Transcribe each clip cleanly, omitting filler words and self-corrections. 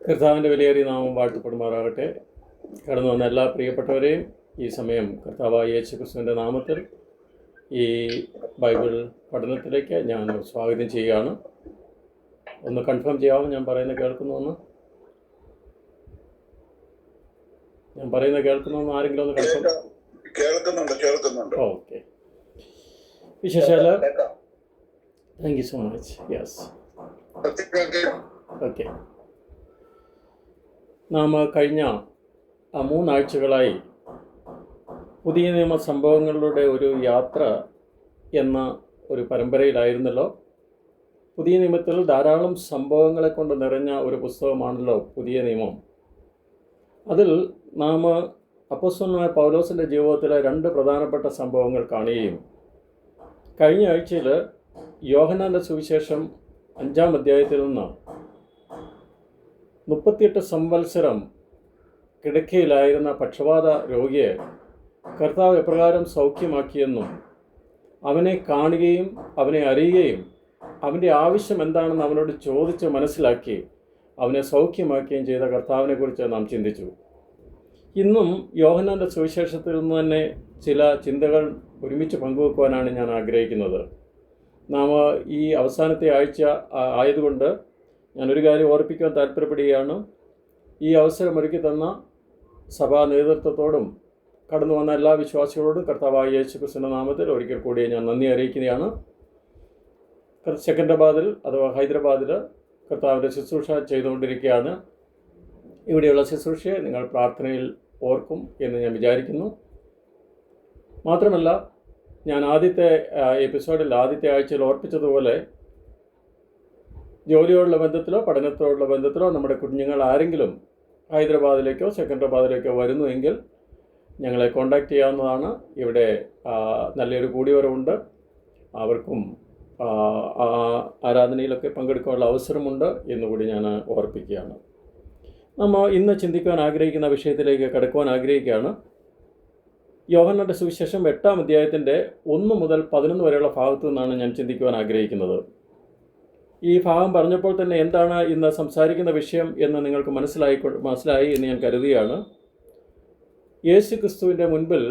കർത്താവിൻ്റെ വിലയേറിയ നാമം വാഴ്ത്തപ്പെടുമാറാകട്ടെ. കടന്നു വന്ന എല്ലാ പ്രിയപ്പെട്ടവരെയും ഈ സമയം കർത്താവായ യേശു ക്രിസ്തുവിൻ്റെ നാമത്തിൽ ഈ ബൈബിൾ പഠനത്തിലേക്ക് ഞാൻ സ്വാഗതം ചെയ്യുകയാണ്. ഒന്ന് കൺഫേം ചെയ്യാമോ? ഞാൻ പറയുന്നത് കേൾക്കുന്നുവെന്ന് ആരെങ്കിലും ഒന്ന് കൺഫേം? കേൾക്കുന്നുണ്ട്. ഓക്കെ. വിശേഷാൽ thank you so much. Yes, okay. നാം കഴിഞ്ഞ 3 ആഴ്ചകളായി പുതിയ നിയമ സംഭവങ്ങളുടെ ഒരു യാത്ര എന്ന ഒരു പരമ്പരയിലായിരുന്നല്ലോ. പുതിയ നിയമത്തിൽ ധാരാളം സംഭവങ്ങളെ കൊണ്ട് നിറഞ്ഞ ഒരു പുസ്തകമാണല്ലോ പുതിയ നിയമം. അതിൽ നാം അപ്പോസ്തലനായ പൗലോസിൻ്റെ ജീവിതത്തിലെ 2 പ്രധാനപ്പെട്ട സംഭവങ്ങൾ കാണുകയും കഴിഞ്ഞ ആഴ്ചയിൽ യോഹന്നാൻ്റെ സുവിശേഷം 5-ാം അധ്യായത്തിൽ നിന്ന് 38 സംവത്സരം കിടക്കയിലായിരുന്ന പക്ഷപാത രോഗിയെ കർത്താവ് എപ്രകാരം സൗഖ്യമാക്കിയെന്നും അവനെ കാണുകയും അവനെ അറിയുകയും അവൻ്റെ ആവശ്യം എന്താണെന്ന് അവനോട് ചോദിച്ച് മനസ്സിലാക്കി അവനെ സൗഖ്യമാക്കുകയും ചെയ്ത കർത്താവിനെക്കുറിച്ച് നാം ചിന്തിച്ചു. ഇന്നും യോഹന്നാൻ്റെ സുവിശേഷത്തിൽ നിന്ന് തന്നെ ചില ചിന്തകൾ ഒരുമിച്ച് പങ്കുവെക്കുവാനാണ് ഞാൻ ആഗ്രഹിക്കുന്നത്. നാം ഈ അവസാനത്തെ ആഴ്ച ആയതുകൊണ്ട് ഞാനൊരു കാര്യം ഓർപ്പിക്കാൻ താല്പര്യപ്പെടുകയാണ്. ഈ അവസരമൊരുക്കി തന്ന സഭാ നേതൃത്വത്തോടും കടന്നു വന്ന എല്ലാ വിശ്വാസികളോടും കർത്താവായ യേശു ക്രിസ്തുവിൻ്റെ നാമത്തിൽ ഒരിക്കൽ കൂടി ഞാൻ നന്ദി അറിയിക്കുകയാണ്. സെക്കൻഡറാബാദിൽ അഥവാ ഹൈദരാബാദിൽ കർത്താവിൻ്റെ ശുശ്രൂഷ ചെയ്തുകൊണ്ടിരിക്കുകയാണ്. ഇവിടെയുള്ള ശുശ്രൂഷയെ നിങ്ങൾ പ്രാർത്ഥനയിൽ ഓർക്കും എന്ന് ഞാൻ വിചാരിക്കുന്നു. മാത്രമല്ല, ഞാൻ ആദ്യത്തെ എപ്പിസോഡിൽ ആദ്യത്തെ ആഴ്ചയിൽ ഓർപ്പിച്ചതുപോലെ ജോലിയോടുള്ള ബന്ധത്തിലോ പഠനത്തോടുള്ള ബന്ധത്തിലോ നമ്മുടെ കുഞ്ഞുങ്ങൾ ആരെങ്കിലും ഹൈദരാബാദിലേക്കോ സെക്കൻഡറാബാദിലേക്കോ വരുന്നുവെങ്കിൽ ഞങ്ങളെ കോൺടാക്റ്റ് ചെയ്യാവുന്നതാണ്. ഇവിടെ നല്ലൊരു കൂടിവരവുണ്ട്. അവർക്കും ആരാധനയിലൊക്കെ പങ്കെടുക്കാനുള്ള അവസരമുണ്ട് എന്നുകൂടി ഞാൻ ഓർപ്പിക്കുകയാണ്. നമ്മൾ ഇന്ന് ചിന്തിക്കുവാൻ ആഗ്രഹിക്കുന്ന വിഷയത്തിലേക്ക് കടക്കുവാൻ ആഗ്രഹിക്കുകയാണ്. യോഹന്നാൻ്റെ സുവിശേഷം 8-ാം അധ്യായത്തിൻ്റെ 1 മുതൽ 11 വരെയുള്ള ഭാഗത്തു നിന്നാണ് ഞാൻ ചിന്തിക്കുവാൻ ആഗ്രഹിക്കുന്നത്. ഈ ഭാഗം പറഞ്ഞപ്പോൾ തന്നെ എന്താണ് ഇന്ന് സംസാരിക്കുന്ന വിഷയം എന്ന് നിങ്ങൾക്ക് മനസ്സിലായി എന്ന് ഞാൻ കരുതുകയാണ്. യേശു ക്രിസ്തുവിൻ്റെ മുൻപിൽ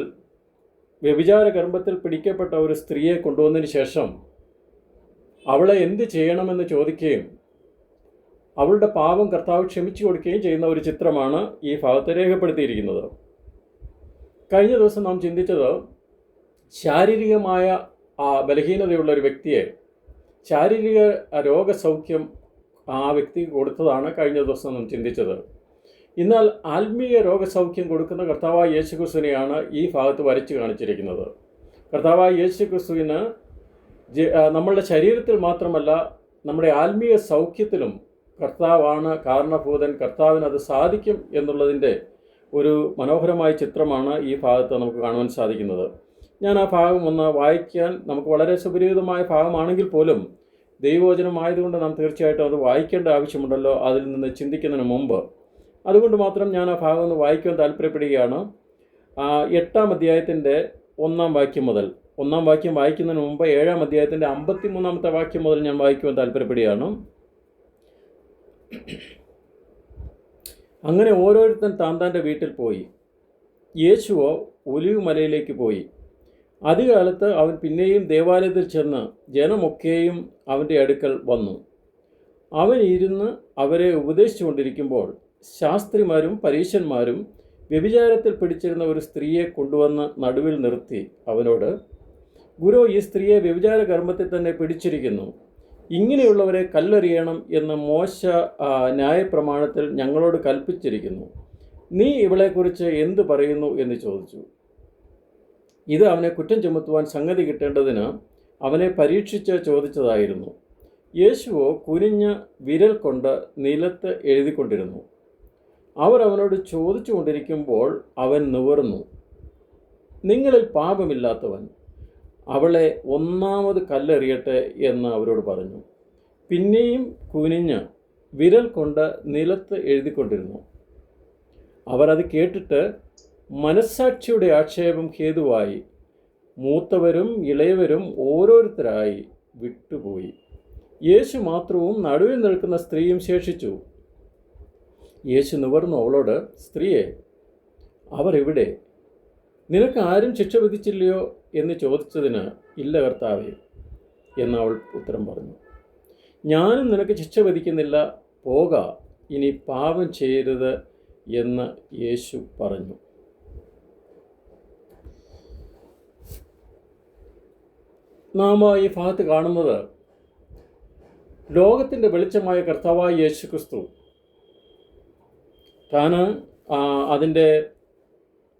വ്യഭിചാര ഗർഭത്തിൽ പിടിക്കപ്പെട്ട ഒരു സ്ത്രീയെ കൊണ്ടുവന്നതിന് ശേഷം അവളെ എന്ത് ചെയ്യണമെന്ന് ചോദിക്കുകയും അവളുടെ പാപം കർത്താവ് ക്ഷമിച്ചു കൊടുക്കുകയും ചെയ്യുന്ന ഒരു ചിത്രമാണ് ഈ ഭാഗത്ത് രേഖപ്പെടുത്തിയിരിക്കുന്നത്. കഴിഞ്ഞ ദിവസം നാം ചിന്തിച്ചത് ശാരീരികമായ ബലഹീനതയുള്ള ഒരു വ്യക്തിയെ ശാരീരിക രോഗസൗഖ്യം ആ വ്യക്തിക്ക് കൊടുത്തതാണ് കഴിഞ്ഞ ദിവസം നാം ചിന്തിച്ചത്. എന്നാൽ ആത്മീയ രോഗസൗഖ്യം കൊടുക്കുന്ന കർത്താവായ യേശു ക്രിസ്തുവിനെയാണ് ഈ ഭാഗത്ത് വരച്ച് കാണിച്ചിരിക്കുന്നത്. കർത്താവായ യേശു ക്രിസ്തുവിന് നമ്മളുടെ ശരീരത്തിൽ മാത്രമല്ല നമ്മുടെ ആത്മീയ സൗഖ്യത്തിലും കർത്താവാണ് കാരണഭൂതൻ. കർത്താവിന് അത് സാധിക്കും എന്നുള്ളതിൻ്റെ ഒരു മനോഹരമായ ചിത്രമാണ് ഈ ഭാഗത്ത് നമുക്ക് കാണുവാൻ സാധിക്കുന്നത്. ഞാൻ ആ ഭാഗം ഒന്ന് വായിക്കാൻ, നമുക്ക് വളരെ സുപരിചിതമായ ഭാഗമാണെങ്കിൽ പോലും ദൈവവചനമായതുകൊണ്ട് നാം തീർച്ചയായിട്ടും അത് വായിക്കേണ്ട ആവശ്യമുണ്ടല്ലോ അതിൽ നിന്ന് ചിന്തിക്കുന്നതിന് മുമ്പ്. അതുകൊണ്ട് മാത്രം ഞാൻ ആ ഭാഗം ഒന്ന് വായിക്കുവാൻ താല്പര്യപ്പെടുകയാണ്. 8-ാം അധ്യായത്തിൻ്റെ 1-ാം വാക്യം മുതൽ, 1-ാം വാക്യം വായിക്കുന്നതിന് മുമ്പ് 7-ാം അധ്യായത്തിൻ്റെ 53-ാമത്തെ വാക്യം മുതൽ ഞാൻ വായിക്കുവാൻ താല്പര്യപ്പെടുകയാണ്. അങ്ങനെ ഓരോരുത്തൻ താന്താൻ്റെ വീട്ടിൽ പോയി. യേശുവോ ഒലിവ് മലയിലേക്ക് പോയി. അധികാലത്ത് അവൻ പിന്നെയും ദേവാലയത്തിൽ ചെന്ന് ജനമൊക്കെയും അവൻ്റെ അടുക്കൽ വന്നു. അവൻ ഇരുന്ന് അവരെ ഉപദേശിച്ചു കൊണ്ടിരിക്കുമ്പോൾ ശാസ്ത്രിമാരും പരീശന്മാരും വ്യഭിചാരത്തിൽ പിടിച്ചിരുന്ന ഒരു സ്ത്രീയെ കൊണ്ടുവന്ന് നടുവിൽ നിർത്തി അവനോട്, ഗുരു, ഈ സ്ത്രീയെ വ്യഭിചാര ഗർഭത്തിൽ തന്നെ പിടിച്ചിരിക്കുന്നു. ഇങ്ങനെയുള്ളവരെ കല്ലെറിയണം എന്ന് മോശ ന്യായപ്രമാണത്തിൽ ഞങ്ങളോട് കൽപ്പിച്ചിരിക്കുന്നു. നീ ഇവളെക്കുറിച്ച് എന്ത് പറയുന്നു എന്ന് ചോദിച്ചു. ഇത് അവനെ കുറ്റം ചുമത്തുവാൻ സംഗതി കിട്ടേണ്ടതിന് അവനെ പരീക്ഷിച്ച് ചോദിച്ചതായിരുന്നു. യേശുവോ കുനിഞ്ഞ് വിരൽ കൊണ്ട് നിലത്ത് എഴുതിക്കൊണ്ടിരുന്നു. അവർ അവനോട് ചോദിച്ചു കൊണ്ടിരിക്കുമ്പോൾ അവൻ നിവർന്നു, നിങ്ങളിൽ പാപമില്ലാത്തവൻ അവളെ ഒന്നാമത് കല്ലെറിയട്ടെ എന്ന് അവരോട് പറഞ്ഞു. പിന്നെയും കുനിഞ്ഞ് വിരൽ കൊണ്ട് നിലത്ത് എഴുതിക്കൊണ്ടിരുന്നു. അവർ അത് കേട്ടിട്ട് മനസ്സാക്ഷിയുടെ ആക്ഷേപം ഹേതുവായി മൂത്തവരും ഇളയവരും ഓരോരുത്തരായി വിട്ടുപോയി. യേശു മാത്രവും നടുവിൽ നിൽക്കുന്ന സ്ത്രീയും ശേഷിച്ചു. യേശു നിവർന്നു അവളോട്, സ്ത്രീയെ, അവർ എവിടെ? നിനക്ക് ആരും ശിക്ഷ വിധിച്ചില്ലയോ എന്ന് ചോദിച്ചതിന്, ഇല്ല കർത്താവേ എന്ന് അവൾ ഉത്തരം പറഞ്ഞു. ഞാനും നിനക്ക് ശിക്ഷ വിധിക്കുന്നില്ല, പോക, ഇനി പാപം ചെയ്യരുത് എന്ന് യേശു പറഞ്ഞു. നാം ഈ ഭാഗത്ത് കാണുന്നത് ലോകത്തിൻ്റെ വെളിച്ചമായ കർത്താവായ യേശു ക്രിസ്തു താന് അതിൻ്റെ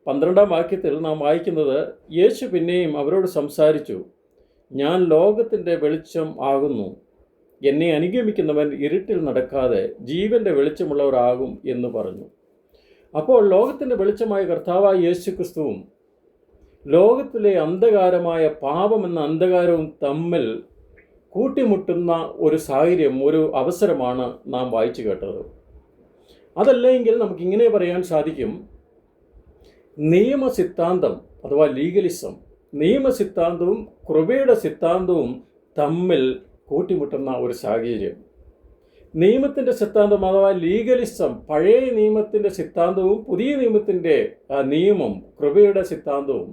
12-ാം വാക്യത്തിൽ നാം വായിക്കുന്നത്, യേശു പിന്നെയും അവരോട് സംസാരിച്ചു, ഞാൻ ലോകത്തിൻ്റെ വെളിച്ചം ആകുന്നു. എന്നെ അനുഗമിക്കുന്നവൻ ഇരുട്ടിൽ നടക്കാതെ ജീവൻ്റെ വെളിച്ചമുള്ളവരാകും എന്ന് പറഞ്ഞു. അപ്പോൾ ലോകത്തിൻ്റെ വെളിച്ചമായ കർത്താവായ യേശു ക്രിസ്തുവും ലോകത്തിലെ അന്ധകാരമായ പാപമെന്ന അന്ധകാരവും തമ്മിൽ കൂട്ടിമുട്ടുന്ന ഒരു സാഹചര്യം, ഒരു അവസരമാണ് നാം വായിച്ചു കേട്ടത്. അതല്ലെങ്കിൽ നമുക്കിങ്ങനെ പറയാൻ സാധിക്കും, നിയമസിദ്ധാന്തം അഥവാ ലീഗലിസം, നിയമസിദ്ധാന്തവും കൃപയുടെ സിദ്ധാന്തവും തമ്മിൽ കൂട്ടിമുട്ടുന്ന ഒരു സാഹചര്യം. നിയമത്തിൻ്റെ സിദ്ധാന്തം അഥവാ ലീഗലിസം, പഴയ നിയമത്തിൻ്റെ സിദ്ധാന്തവും പുതിയ നിയമത്തിൻ്റെ നിയമം, കൃപയുടെ സിദ്ധാന്തവും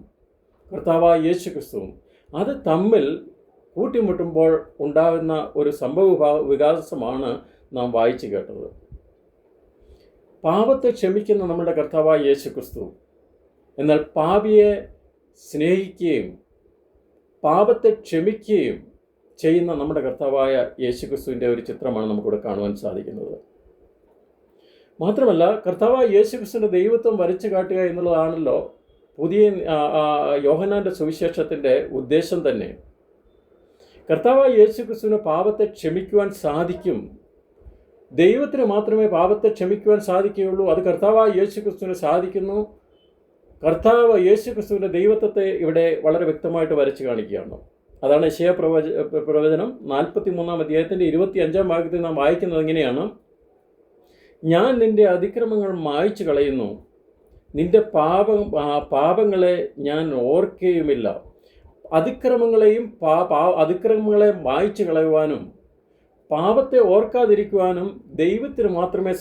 കർത്താവായ യേശു ക്രിസ്തുവും, അത് തമ്മിൽ കൂട്ടിമുട്ടുമ്പോൾ ഉണ്ടാകുന്ന ഒരു സംഭവ വികാസമാണ് നാം വായിച്ചു കേട്ടത്. പാപത്തെ ക്ഷമിക്കുന്ന നമ്മുടെ കർത്താവായ യേശു ക്രിസ്തു, എന്നാൽ പാപിയെ സ്നേഹിക്കുകയും പാപത്തെ ക്ഷമിക്കുകയും ചെയ്യുന്ന നമ്മുടെ കർത്താവായ യേശു ക്രിസ്തുവിൻ്റെ ഒരു ചിത്രമാണ് നമുക്കിവിടെ കാണുവാൻ സാധിക്കുന്നത്. മാത്രമല്ല, കർത്താവായ യേശു ക്രിസ്തുവിൻ്റെ ദൈവത്വം വരച്ചു കാട്ടുക എന്നുള്ളതാണല്ലോ പുതിയ യോഹന്നാൻ്റെ സുവിശേഷത്തിൻ്റെ ഉദ്ദേശം തന്നെ. കർത്താവായ യേശു ക്രിസ്തുവിന് പാപത്തെ ക്ഷമിക്കുവാൻ സാധിക്കും. ദൈവത്തിന് മാത്രമേ പാപത്തെ ക്ഷമിക്കുവാൻ സാധിക്കുകയുള്ളൂ. അത് കർത്താവായ യേശു ക്രിസ്തുവിന് സാധിക്കുന്നു. കർത്താവ് യേശു ക്രിസ്തുവിൻ്റെ ദൈവത്വത്തെ ഇവിടെ വളരെ വ്യക്തമായിട്ട് വരച്ചു കാണിക്കുകയാണ്. അതാണ് യെശയ്യാ പ്രവചനം 43-ാം അധ്യായത്തിൻ്റെ 25-ാം വാക്യത്തിൽ നാം വായിക്കുന്നത് ഇങ്ങനെയാണ്, ഞാൻ നിൻ്റെ അതിക്രമങ്ങൾ മായ്ച്ചു കളയുന്നു, നിൻ്റെ പാപങ്ങളെ ഞാൻ ഓർക്കുകയുമില്ല. അതിക്രമങ്ങളെ മായ്ച്ചു കളയുവാനും പാപത്തെ ഓർക്കാതിരിക്കുവാനും ദൈവത്തിന് മാത്രമേ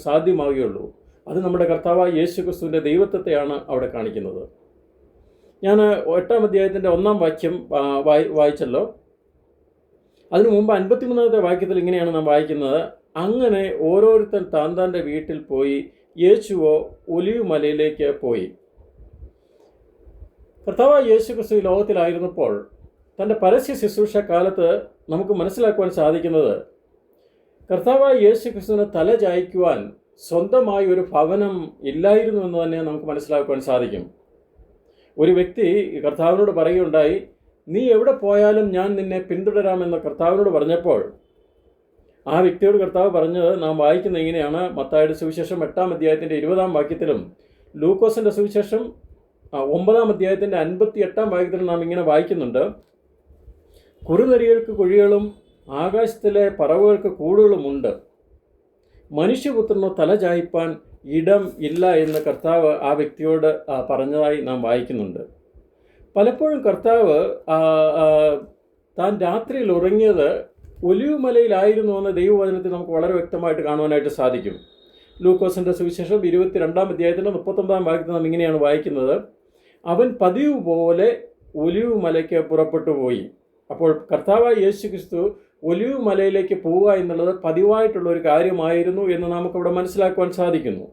സാധ്യമാവുകയുള്ളൂ. അത് നമ്മുടെ കർത്താവായ യേശു ക്രിസ്തുവിൻ്റെ ദൈവത്വത്തെയാണ് അവിടെ കാണിക്കുന്നത്. ഞാൻ 8-ാം അധ്യായത്തിൻ്റെ 1-ാം വാക്യം വായിച്ചല്ലോ. അതിനു മുമ്പ് 53-ാമത്തെ വാക്യത്തിൽ ഇങ്ങനെയാണ് നാം വായിക്കുന്നത്, അങ്ങനെ ഓരോരുത്തൻ താന്താൻ്റെ വീട്ടിൽ പോയി, യേശുവോ ഒലിവ് മലയിലേക്ക് പോയി. കർത്താവായ യേശു ക്രിസ്തു ഈ ലോകത്തിലായിരുന്നപ്പോൾ തൻ്റെ പരസ്യ ശുശ്രൂഷ കാലത്ത് നമുക്ക് മനസ്സിലാക്കുവാൻ സാധിക്കുന്നത്, കർത്താവായ യേശു ക്രിസ്തുവിനെ തല ചായ്ക്കുവാൻ സ്വന്തമായി ഒരു ഭവനം ഇല്ലായിരുന്നു എന്ന് തന്നെ നമുക്ക് മനസ്സിലാക്കുവാൻ സാധിക്കും. ഒരു വ്യക്തി കർത്താവിനോട് പറയുകയുണ്ടായി, നീ എവിടെ പോയാലും ഞാൻ നിന്നെ പിന്തുടരാമെന്ന് കർത്താവിനോട് പറഞ്ഞപ്പോൾ ആ വ്യക്തിയോട് കർത്താവ് പറഞ്ഞത് നാം വായിക്കുന്ന ഇങ്ങനെയാണ്. മത്തായിയുടെ സുവിശേഷം 8-ാം അധ്യായത്തിൻ്റെ 20-ാം വാക്യത്തിലും ലൂക്കോസിൻ്റെ സുവിശേഷം 9-ാം അധ്യായത്തിൻ്റെ 58-ാം വാക്യത്തിലും നാം ഇങ്ങനെ വായിക്കുന്നുണ്ട്, കുറുനരികൾക്ക് കുഴികളും ആകാശത്തിലെ പറവുകൾക്ക് കൂടുകളുമുണ്ട്, മനുഷ്യപുത്രനോ തല ചായ്പാൻ ഇടം ഇല്ല എന്ന് കർത്താവ് ആ വ്യക്തിയോട് പറഞ്ഞതായി നാം വായിക്കുന്നുണ്ട്. പലപ്പോഴും കർത്താവ് താൻ രാത്രിയിൽ ഉറങ്ങിയത് ഒലിവ് മലയിലായിരുന്നു എന്ന് ദൈവവചനത്തിൽ നമുക്ക് വളരെ വ്യക്തമായിട്ട് കാണുവാനായിട്ട് സാധിക്കും. ലൂക്കോസിൻ്റെ സുവിശേഷം 22-ാം അധ്യായത്തിൻ്റെ 39-ാം വാക്യത്തിൽ നാം ഇങ്ങനെയാണ് വായിക്കുന്നത്, അവൻ പതിവ് പോലെ ഒലിവ് മലയ്ക്ക് പുറപ്പെട്ടു പോയി. അപ്പോൾ കർത്താവായ യേശു ക്രിസ്തു ഒലിവ് മലയിലേക്ക് പോവുക എന്നുള്ളത് പതിവായിട്ടുള്ള ഒരു കാര്യമായിരുന്നു എന്ന് നമുക്കിവിടെ മനസ്സിലാക്കുവാൻ സാധിക്കുന്നു.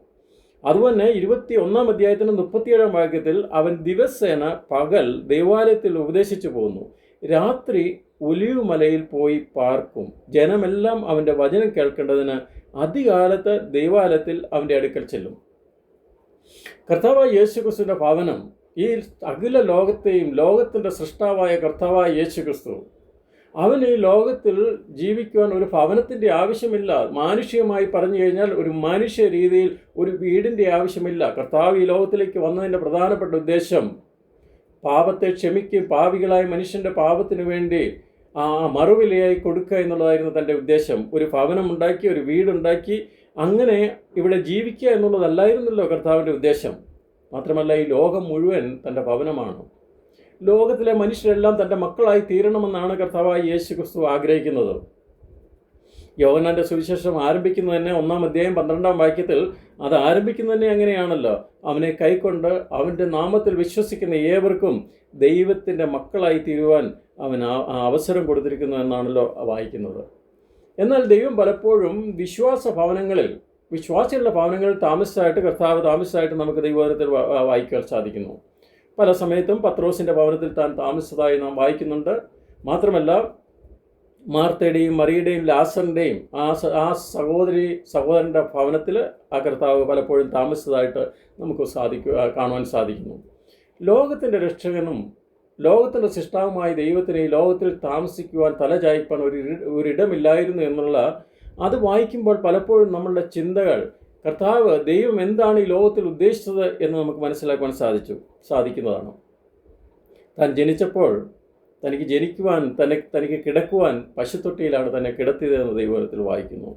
അതുപോലെ 21-ാം അധ്യായത്തിൻ്റെ 37-ാം വാക്യത്തിൽ അവൻ ദിവസേന പകൽ ദേവാലയത്തിൽ ഉപദേശിച്ചു പോകുന്നു, രാത്രി ഒലിവ് മലയിൽ പോയി പാർക്കും, ജനമെല്ലാം അവൻ്റെ വചനം കേൾക്കേണ്ടതിന് അതികാലത്ത് ദൈവാലയത്തിൽ അവൻ്റെ അടുക്കൽ ചെല്ലും. കർത്താവായ യേശു ക്രിസ്തുവിൻ്റെ ഭവനം ഈ അഖില ലോകത്തെയും ലോകത്തിൻ്റെ സൃഷ്ടാവായ കർത്താവായ യേശു ക്രിസ്തു, അവൻ ഈ ലോകത്തിൽ ജീവിക്കുവാൻ ഒരു ഭവനത്തിൻ്റെ ആവശ്യമില്ല. മാനുഷികമായി പറഞ്ഞു കഴിഞ്ഞാൽ ഒരു മനുഷ്യ രീതിയിൽ ഒരു വീടിൻ്റെ ആവശ്യമില്ല. കർത്താവ് ഈ ലോകത്തിലേക്ക് വന്നതിൻ്റെ പ്രധാനപ്പെട്ട ഉദ്ദേശം പാപത്തെ ക്ഷമിക്കുകയും പാപികളായ മനുഷ്യൻ്റെ പാപത്തിന് വേണ്ടി മറുവിലയായി കൊടുക്കുക എന്നുള്ളതായിരുന്നു തൻ്റെ ഉദ്ദേശം. ഒരു ഭവനമുണ്ടാക്കി, ഒരു വീടുണ്ടാക്കി, അങ്ങനെ ഇവിടെ ജീവിക്കുക എന്നുള്ളതല്ലായിരുന്നല്ലോ കർത്താവിൻ്റെ ഉദ്ദേശം. മാത്രമല്ല, ഈ ലോകം മുഴുവൻ തൻ്റെ ഭവനമാണ്. ലോകത്തിലെ മനുഷ്യരെല്ലാം തൻ്റെ മക്കളായി തീരണമെന്നാണ് കർത്താവായ യേശു ക്രിസ്തു ആഗ്രഹിക്കുന്നത്. യോഹന്നാൻ്റെ സുവിശേഷം ആരംഭിക്കുന്നത് തന്നെ 1-ാം അധ്യായം 12-ാം വാക്യത്തിൽ അത് ആരംഭിക്കുന്നത് തന്നെ അങ്ങനെയാണല്ലോ. അവനെ കൈക്കൊണ്ട് അവൻ്റെ നാമത്തിൽ വിശ്വസിക്കുന്ന ഏവർക്കും ദൈവത്തിൻ്റെ മക്കളായി തീരുവാൻ അവൻ അവസരം കൊടുത്തിരിക്കുന്നു എന്നാണല്ലോ വായിക്കുന്നത്. എന്നാൽ ദൈവം പലപ്പോഴും വിശ്വാസികളുടെ ഭവനങ്ങളിൽ കർത്താവ് താമസിച്ചതായിട്ട് നമുക്ക് ദൈവവചനത്തിൽ വായിക്കാൻ സാധിക്കുന്നു. പല സമയത്തും പത്രോസിൻ്റെ ഭവനത്തിൽ താൻ താമസിച്ചതായി നാം വായിക്കുന്നുണ്ട്. മാത്രമല്ല, മാർത്തയുടെയും മറിയുടെയും ലാസറിൻ്റെയും ആ സഹോദരൻ്റെ ഭവനത്തിൽ ആ കർത്താവ് പലപ്പോഴും താമസിച്ചതായിട്ട് നമുക്ക് കാണുവാൻ സാധിക്കുന്നു. ലോകത്തിൻ്റെ രക്ഷകനും ലോകത്തിൻ്റെ സൃഷ്ടാവുമായ ദൈവത്തിന് ഈ ലോകത്തിൽ താമസിക്കുവാൻ തലചായ്പാൻ ഒരിടമില്ലായിരുന്നു എന്നുള്ള അത് വായിക്കുമ്പോൾ പലപ്പോഴും നമ്മളുടെ ചിന്തകൾ ദൈവം എന്താണ് ഈ ലോകത്തിൽ ഉദ്ദേശിച്ചത് എന്ന് നമുക്ക് മനസ്സിലാക്കുവാൻ സാധിക്കുന്നതാണ്. താൻ ജനിച്ചപ്പോൾ തനിക്ക് ജനിക്കുവാൻ തനിക്ക് കിടക്കുവാൻ പശുത്തൊട്ടിയിലാണ് തന്നെ കിടത്തിയതെന്ന് ദൈവത്തിൽ വായിക്കുന്നു.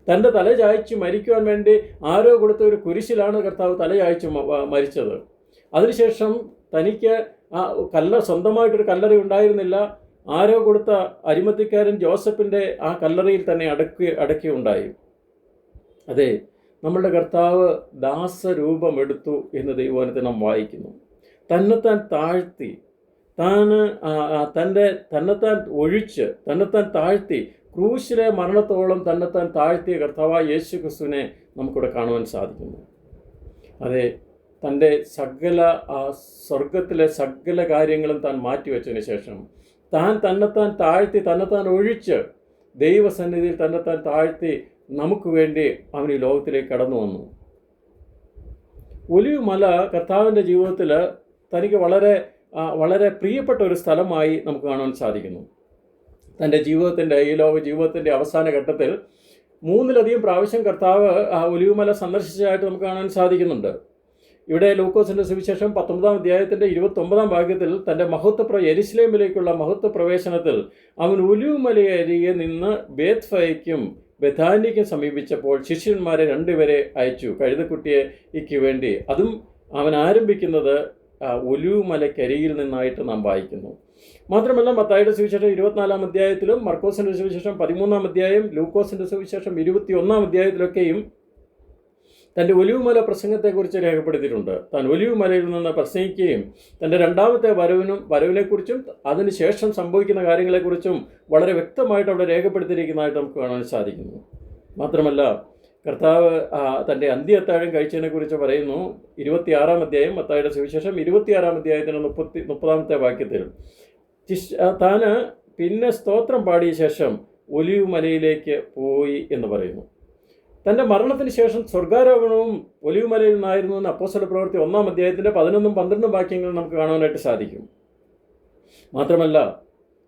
തൻ്റെ തല ചായ്ച്ച് മരിക്കുവാൻ വേണ്ടി ആരോ കൊടുത്ത ഒരു കുരിശിലാണ് കർത്താവ് തല ചായ്ച്ച് മരിച്ചത്. അതിനുശേഷം തനിക്ക് സ്വന്തമായിട്ടൊരു കല്ലറ ഉണ്ടായിരുന്നില്ല. ആരോ കൊടുത്ത അരിമത്തിക്കാരൻ ജോസഫിൻ്റെ ആ കല്ലറയിൽ തന്നെ അടക്കുകയുണ്ടായി. അതെ, നമ്മളുടെ കർത്താവ് ദാസരൂപമെടുത്തു എന്ന് ദൈവവചനത്തിൽ നാം വായിക്കുന്നു. തന്നെത്താൻ താഴ്ത്തി, തന്നെത്താൻ ഒഴിച്ച്, തന്നെത്താൻ താഴ്ത്തി, ക്രൂശിലെ മരണത്തോളം തന്നെത്താൻ താഴ്ത്തിയ കർത്താവായ യേശു ക്രിസ്തുവിനെ നമുക്കിവിടെ കാണുവാൻ സാധിക്കുന്നു. അതെ, തൻ്റെ സ്വർഗത്തിലെ സകല കാര്യങ്ങളും താൻ മാറ്റിവെച്ചതിന് ശേഷം തന്നെത്താൻ താഴ്ത്തി, തന്നെത്താൻ ഒഴിച്ച്, ദൈവസന്നിധിയിൽ തന്നെത്താൻ താഴ്ത്തി നമുക്ക് വേണ്ടി അവൻ ഈ ലോകത്തിലേക്ക് കടന്നു വന്നു. ഒലിവ് മല കർത്താവിൻ്റെ ജീവിതത്തിൽ തനിക്ക് വളരെ വളരെ പ്രിയപ്പെട്ട ഒരു സ്ഥലമായി നമുക്ക് കാണാൻ സാധിക്കുന്നു. തൻ്റെ ഈ ലോക ജീവിതത്തിൻ്റെ അവസാന ഘട്ടത്തിൽ 3-ലധികം പ്രാവശ്യം കർത്താവ് ആ ഒലിവുമല സന്ദർശിച്ചതായിട്ട് നമുക്ക് കാണാൻ സാധിക്കുന്നുണ്ട്. ഇവിടെ ലൂക്കോസിൻ്റെ സുവിശേഷം 19-ാം അധ്യായത്തിൻ്റെ 29-ാം വാക്യത്തിൽ തൻ്റെ യെരുശലേമിലേക്കുള്ള മഹത്വ പ്രവേശനത്തിൽ അവൻ ഒലിവുമലയരികെ നിന്ന് ബേത്ഫയ്ക്കും ബെഥാനിക്കും സമീപിച്ചപ്പോൾ ശിഷ്യന്മാരെ 2 പേരെ അയച്ചു, കഴുതക്കുട്ടിക്ക് വേണ്ടി. അതും അവൻ ആരംഭിക്കുന്നത് ഒലിവുമലക്കരിയിൽ നിന്നായിട്ട് നാം വായിക്കുന്നു. മാത്രമല്ല, മത്തായിയുടെ സുവിശേഷം 24-ാം അധ്യായത്തിലും മർക്കോസിൻ്റെ സുവിശേഷം 13-ാം അധ്യായം, ലൂക്കോസിൻ്റെ സുവിശേശം 21-ാം അധ്യായത്തിലൊക്കെയും തൻ്റെ ഒലിവുമല പ്രസംഗത്തെക്കുറിച്ച് രേഖപ്പെടുത്തിയിട്ടുണ്ട്. താൻ ഒലിവുമലയിൽ നിന്ന് പ്രസംഗിക്കുകയും തൻ്റെ രണ്ടാമത്തെ വരവിനെക്കുറിച്ചും അതിനുശേഷം സംഭവിക്കുന്ന കാര്യങ്ങളെക്കുറിച്ചും വളരെ വ്യക്തമായിട്ട് അവിടെ രേഖപ്പെടുത്തിയിരിക്കുന്നതായിട്ട് നമുക്ക് കാണാൻ സാധിക്കുന്നു. മാത്രമല്ല, കർത്താവ് തൻ്റെ അന്ത്യത്താഴം കഴിച്ചതിനെക്കുറിച്ച് പറയുന്നു. 26-ാം അധ്യായം, മത്തായിയുടെ സുവിശേഷം 26-ാം അധ്യായത്തിൻ്റെ 30-ാമത്തെ വാക്യത്തിൽ താന് പിന്നെ സ്തോത്രം പാടിയ ശേഷം ഒലിവുമലയിലേക്ക് പോയി എന്ന് പറയുന്നു. തൻ്റെ മരണത്തിന് ശേഷം സ്വർഗാരോഹണവും ഒലിവുമലയിൽ നിന്നായിരുന്നു എന്ന് അപ്പോസ്തല പ്രവൃത്തി 1-ാം അധ്യായത്തിൻ്റെ 11-12 വാക്യങ്ങൾ നമുക്ക് കാണാനായിട്ട് സാധിക്കും. മാത്രമല്ല,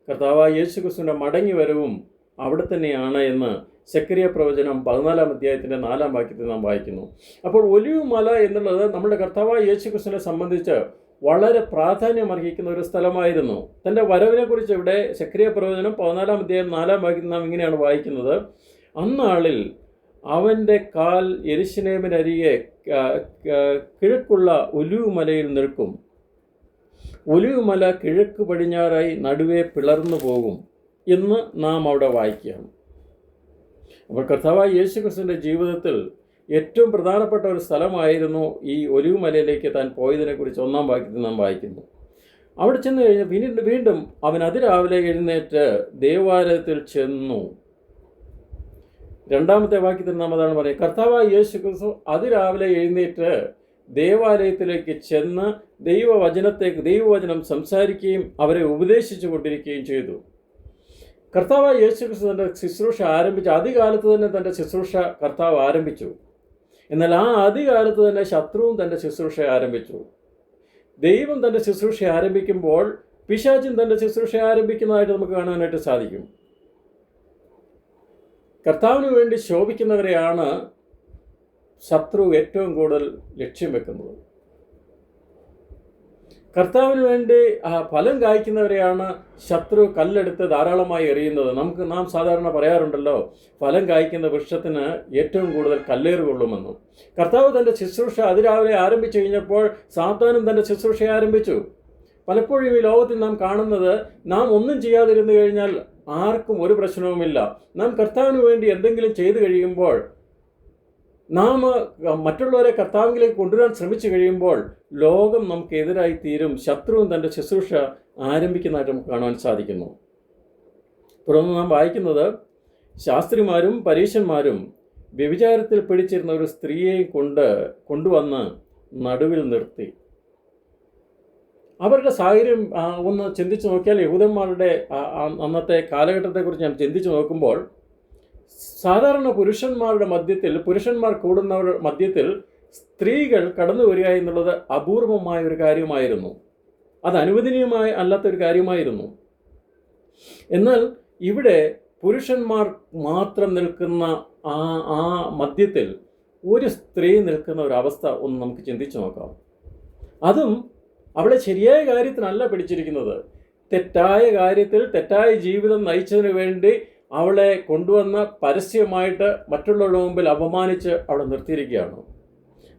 കർത്താവായ യേശു ക്രിസ്തുവിൻ്റെ മടങ്ങി വരവും അവിടെ തന്നെയാണ് എന്ന് സെക്കരിയ പ്രവചനം 14-ാം അധ്യായത്തിൻ്റെ 4-ാം വാക്യത്തിൽ നാം വായിക്കുന്നു. അപ്പോൾ ഒലിവുമല എന്നുള്ളത് നമ്മുടെ കർത്താവായ യേശു ക്രിസ്തുവിനെ സംബന്ധിച്ച് വളരെ പ്രാധാന്യമർഹിക്കുന്ന ഒരു സ്ഥലമായിരുന്നു. തൻ്റെ വരവിനെക്കുറിച്ച് ഇവിടെ സെക്കരിയ പ്രവചനം 14-ാം അധ്യായം 4-ാം വാക്യത്തിൽ നാം ഇങ്ങനെയാണ് വായിക്കുന്നത്: അന്നാളിൽ അവൻ്റെ കാൽ യെരുശലേമിനരികെ കിഴക്കുള്ള ഒലിവുമലയിൽ നിൽക്കും. ഒലിവുമല കിഴക്ക് പടിഞ്ഞാറായി നടുവേ പിളർന്നു പോകും എന്ന് നാം അവിടെ വായിക്കുകയാണ്. അപ്പോൾ കർത്താവായ യേശു ക്രിസ്തുവിൻ്റെ ജീവിതത്തിൽ ഏറ്റവും പ്രധാനപ്പെട്ട ഒരു സ്ഥലമായിരുന്നു ഈ ഒലിവുമലയിലേക്ക് താൻ പോയതിനെക്കുറിച്ച് 1-ാം വാക്യത്തിൽ നാം വായിക്കുന്നു. അവിടെ ചെന്ന് കഴിഞ്ഞ് വീണ്ടും അവൻ അതിരാവിലെ എഴുന്നേറ്റ് ദേവാലയത്തിൽ ചെന്നു. 2-ാമത്തെ വാക്യത്തിൽ നാം അതാണ് പറയുക. കർത്താവായ യേശു ക്രിസ്തു അതിരാവിലെ എഴുന്നേറ്റ് ദേവാലയത്തിലേക്ക് ചെന്ന് ദൈവവചനം സംസാരിക്കുകയും അവരെ ഉപദേശിച്ചു കൊണ്ടിരിക്കുകയും ചെയ്തു. കർത്താവായ യേശു ക്രിസ്തു തൻ്റെ ശുശ്രൂഷ ആരംഭിച്ചു. ആദ്യകാലത്ത് തന്നെ തൻ്റെ ശുശ്രൂഷ കർത്താവ് ആരംഭിച്ചു. എന്നാൽ ആ ആദ്യകാലത്ത് തന്നെ ശത്രുവും തൻ്റെ ശുശ്രൂഷ ആരംഭിച്ചു. ദൈവം തൻ്റെ ശുശ്രൂഷ ആരംഭിക്കുമ്പോൾ പിശാചും തൻ്റെ ശുശ്രൂഷ ആരംഭിക്കുന്നതായിട്ട് നമുക്ക് കാണാനായിട്ട് സാധിക്കും. കർത്താവിന് വേണ്ടി ശോഭിക്കുന്നവരെയാണ് ശത്രു ഏറ്റവും കൂടുതൽ ലക്ഷ്യം വെക്കുന്നത്. കർത്താവിന് വേണ്ടി ഫലം കായ്ക്കുന്നവരെയാണ് ശത്രു കല്ലെടുത്ത് ധാരാളമായി എറിയുന്നത്. നാം സാധാരണ പറയാറുണ്ടല്ലോ, ഫലം കായ്ക്കുന്ന വൃക്ഷത്തിന് ഏറ്റവും കൂടുതൽ കല്ലേറ് കൊള്ളുമെന്നും. കർത്താവ് തൻ്റെ ശുശ്രൂഷ അതിരാവിലെ ആരംഭിച്ചു കഴിഞ്ഞപ്പോൾ സാത്താനും തൻ്റെ ശുശ്രൂഷ ആരംഭിച്ചു. പലപ്പോഴും ഈ ലോകത്തിൽ നാം കാണുന്നത്, നാം ഒന്നും ചെയ്യാതിരുന്നു കഴിഞ്ഞാൽ ആർക്കും ഒരു പ്രശ്നവുമില്ല. നാം കർത്താവിന് വേണ്ടി എന്തെങ്കിലും ചെയ്തു കഴിയുമ്പോൾ, നാം മറ്റുള്ളവരെ കർത്താവിലേക്ക് കൊണ്ടുവരാൻ ശ്രമിച്ചു കഴിയുമ്പോൾ ലോകം നമുക്ക് എതിരായി തീരും. ശത്രുവും തൻ്റെ ശുശ്രൂഷ ആരംഭിക്കുന്നതായിട്ട് നമുക്ക് കാണുവാൻ സാധിക്കുന്നു. തുടർന്ന് നാം വായിക്കുന്നത്, ശാസ്ത്രിമാരും പരീശന്മാരും വ്യഭിചാരത്തിൽ പിടിച്ചിരുന്ന ഒരു സ്ത്രീയെ കൊണ്ടുവന്ന് നടുവിൽ നിർത്തി. അവരുടെ സാഹചര്യം ഒന്ന് ചിന്തിച്ചു നോക്കിയാൽ, യഹൂദന്മാരുടെ അന്നത്തെ കാലഘട്ടത്തെക്കുറിച്ച് ഞാൻ ചിന്തിച്ചു നോക്കുമ്പോൾ, സാധാരണ പുരുഷന്മാർ കൂടുന്നവരുടെ മധ്യത്തിൽ സ്ത്രീകൾ കടന്നു വരിക എന്നുള്ളത് അപൂർവമായ ഒരു കാര്യമായിരുന്നു. അത് അനുവദനീയമായ അല്ലാത്തൊരു കാര്യമായിരുന്നു. എന്നാൽ ഇവിടെ പുരുഷന്മാർ മാത്രം നിൽക്കുന്ന ആ മധ്യത്തിൽ ഒരു സ്ത്രീ നിൽക്കുന്ന ഒരവസ്ഥ ഒന്ന് നമുക്ക് ചിന്തിച്ചു നോക്കാം. അതും അവളെ ശരിയായ കാര്യത്തിനല്ല പിടിച്ചിരിക്കുന്നത്. തെറ്റായ കാര്യത്തിൽ തെറ്റായ ജീവിതം നയിച്ചതിന് വേണ്ടി അവളെ കൊണ്ടുവന്ന് പരസ്യമായിട്ട് മറ്റുള്ളവരുടെ മുമ്പിൽ അപമാനിച്ച് അവളെ നിർത്തിയിരിക്കുകയാണ്.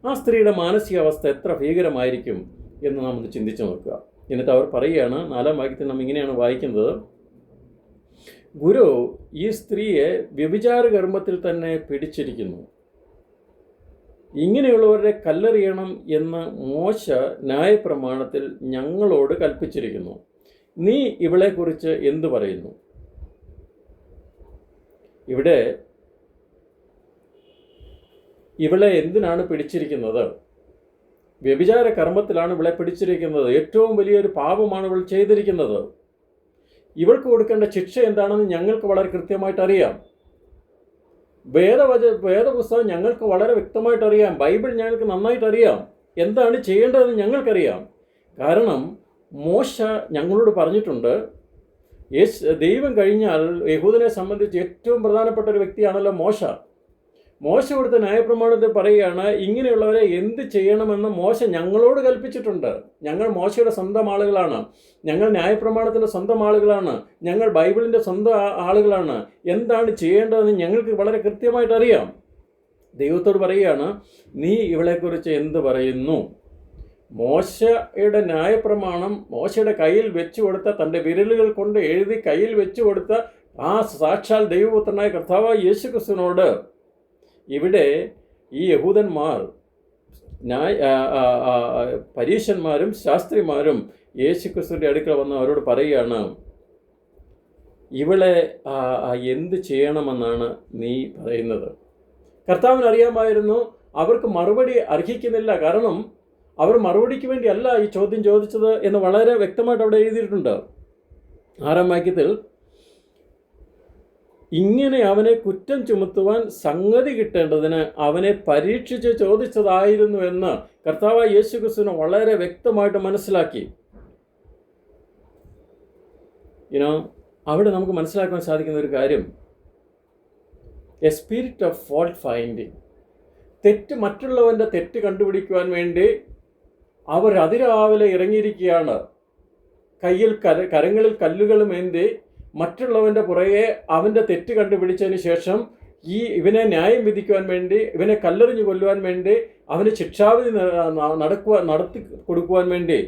ആ സ്ത്രീയുടെ മാനസികാവസ്ഥ എത്ര ഭീകരമായിരിക്കും എന്ന് നാം ഒന്ന് ചിന്തിച്ചു നോക്കുക. എന്നിട്ട് അവർ പറയുകയാണ്, 4-ാം വാക്യത്തിൽ നാം ഇങ്ങനെയാണ് വായിക്കുന്നത്, ഗുരു ഈ സ്ത്രീയെ വ്യഭിചാര കർമ്മത്തിൽ തന്നെ പിടിച്ചിരിക്കുന്നു. ഇങ്ങനെയുള്ളവരെ കല്ലെറിയണം എന്ന് മോശ ന്യായപ്രമാണത്തിൽ ഞങ്ങളോട് കൽപ്പിച്ചിരിക്കുന്നു. നീ ഇവളെക്കുറിച്ച് എന്തു പറയുന്നു? ഇവിടെ ഇവളെ എന്തിനാണ് പിടിച്ചിരിക്കുന്നത്? വ്യഭിചാര കർമ്മത്തിലാണ് ഇവളെ പിടിച്ചിരിക്കുന്നത്. ഏറ്റവും വലിയൊരു പാപമാണ് ഇവൾ ചെയ്തിരിക്കുന്നത്. ഇവൾക്ക് കൊടുക്കേണ്ട ശിക്ഷ എന്താണെന്ന് ഞങ്ങൾക്ക് വളരെ കൃത്യമായിട്ട് അറിയാം. വേദപുസ്തകം ഞങ്ങൾക്ക് വളരെ വ്യക്തമായിട്ട് അറിയാം. ബൈബിൾ ഞങ്ങൾക്ക് നന്നായിട്ട് അറിയാം. എന്താണ് ചെയ്യേണ്ടതെന്ന് ഞങ്ങൾക്കറിയാം. കാരണം മോശ ഞങ്ങളോട് പറഞ്ഞിട്ടുണ്ട്. ദൈവം കഴിഞ്ഞാൽ യഹൂദനെ സംബന്ധിച്ച് ഏറ്റവും പ്രധാനപ്പെട്ട ഒരു വ്യക്തിയാണല്ലോ മോശ. മോശ കൊടുത്ത ന്യായപ്രമാണത്തിൽ പറയുകയാണ്, ഇങ്ങനെയുള്ളവരെ എന്ത് ചെയ്യണമെന്ന് മോശ ഞങ്ങളോട് കൽപ്പിച്ചിട്ടുണ്ട്. ഞങ്ങൾ മോശയുടെ സ്വന്തം ആളുകളാണ്. ഞങ്ങൾ ന്യായപ്രമാണത്തിൻ്റെ സ്വന്തം ആളുകളാണ്. ഞങ്ങൾ ബൈബിളിൻ്റെ സ്വന്തം ആളുകളാണ്. എന്താണ് ചെയ്യേണ്ടതെന്ന് ഞങ്ങൾക്ക് വളരെ കൃത്യമായിട്ട് അറിയാം. ദൈവത്തോട് പറയുകയാണ്, നീ ഇവളെക്കുറിച്ച് എന്ത് പറയുന്നു? മോശയുടെ ന്യായപ്രമാണം മോശയുടെ കയ്യിൽ വെച്ചു കൊടുത്ത, തൻ്റെ വിരലുകൾ കൊണ്ട് എഴുതി കയ്യിൽ വെച്ചു കൊടുത്ത ആ സാക്ഷാൽ ദൈവപുത്രനായ കർത്താവായ യേശുക്രിസ്തുവിനോട് ഇവിടെ ഈ യഹൂദന്മാർ, പരീശന്മാരും ശാസ്ത്രിമാരും യേശുക്രിസ്തുവിൻ്റെ അടുക്കൽ വന്ന് അവരോട് പറയുകയാണ്, ഇവളെ എന്ത് ചെയ്യണമെന്നാണ് നീ പറയുന്നത്? കർത്താവിന് അറിയാമായിരുന്നു അവർക്ക് മറുപടി അർഹിക്കുന്നില്ല. കാരണം അവർ മറുപടിക്ക് വേണ്ടിയല്ല ഈ ചോദ്യം ചോദിച്ചത് എന്ന് വളരെ വ്യക്തമായിട്ട് അവിടെ എഴുതിയിട്ടുണ്ട്. 6-ാം വാക്യത്തിൽ, ഇങ്ങനെ അവനെ കുറ്റം ചുമത്തുവാൻ സംഗതി കിട്ടേണ്ടതിന് അവനെ പരീക്ഷിച്ച് ചോദിച്ചതായിരുന്നു എന്ന് കർത്താവായ യേശുക്രിസ്തുവിനെ വളരെ വ്യക്തമായിട്ട് മനസ്സിലാക്കി. അവിടെ നമുക്ക് മനസ്സിലാക്കാൻ സാധിക്കുന്ന ഒരു കാര്യം, a spirit of fault finding. മറ്റുള്ളവൻ്റെ തെറ്റ് കണ്ടുപിടിക്കുവാൻ വേണ്ടി അവർ അതിരാവിലെ ഇറങ്ങിയിരിക്കുകയാണ്. കരങ്ങളിൽ കല്ലുകളുമേന്തി മറ്റുള്ളവൻ്റെ പുറകെ അവൻ്റെ തെറ്റ് കണ്ടുപിടിച്ചതിന് ശേഷം ഇവനെ ന്യായം വിധിക്കുവാൻ വേണ്ടി, ഇവനെ കല്ലെറിഞ്ഞു കൊല്ലുവാൻ വേണ്ടി, അവന് ശിക്ഷാവിധി നടത്തി കൊടുക്കുവാൻ വേണ്ടി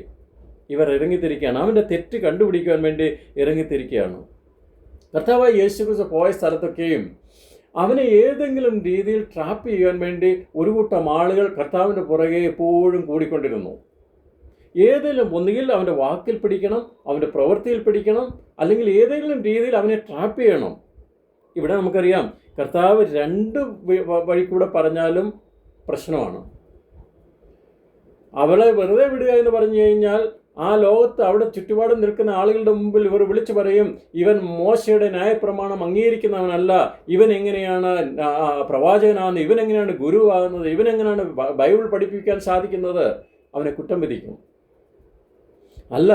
ഇവർ ഇറങ്ങിത്തിരിക്കുകയാണ്. അവൻ്റെ തെറ്റ് കണ്ടുപിടിക്കുവാൻ വേണ്ടി ഇറങ്ങിത്തിരിക്കുകയാണ്. കർത്താവായ യേശുക്രിസ്തു പോയ സ്ഥലത്തൊക്കെയും അവനെ ഏതെങ്കിലും രീതിയിൽ ട്രാപ്പ് ചെയ്യുവാൻ വേണ്ടി ഒരു കൂട്ടം ആളുകൾ കർത്താവിൻ്റെ പുറകെ എപ്പോഴും കൂടിക്കൊണ്ടിരുന്നു. ഒന്നുകിൽ അവൻ്റെ വാക്കിൽ പിടിക്കണം, അവൻ്റെ പ്രവൃത്തിയിൽ പിടിക്കണം, അല്ലെങ്കിൽ ഏതെങ്കിലും രീതിയിൽ അവനെ ട്രാപ്പ് ചെയ്യണം. ഇവിടെ നമുക്കറിയാം, കർത്താവ് 2 വഴി കൂടെ പറഞ്ഞാലും പ്രശ്നമാണ്. അവളെ വെറുതെ വിടുക എന്ന് പറഞ്ഞു കഴിഞ്ഞാൽ ആ ലോകത്ത് അവിടെ ചുറ്റുപാടും നിൽക്കുന്ന ആളുകളുടെ മുമ്പിൽ ഇവർ വിളിച്ചു പറയും, ഇവൻ മോശയുടെ ന്യായപ്രമാണം അംഗീകരിക്കുന്നവനല്ല, ഇവൻ എങ്ങനെയാണ് പ്രവാചകനാകുന്നത്, ഇവൻ എങ്ങനെയാണ് ഗുരുവാകുന്നത്, ഇവൻ എങ്ങനെയാണ് ബൈബിൾ പഠിപ്പിക്കാൻ സാധിക്കുന്നത്, അവനെ കുറ്റം വിധിക്കും. അല്ല,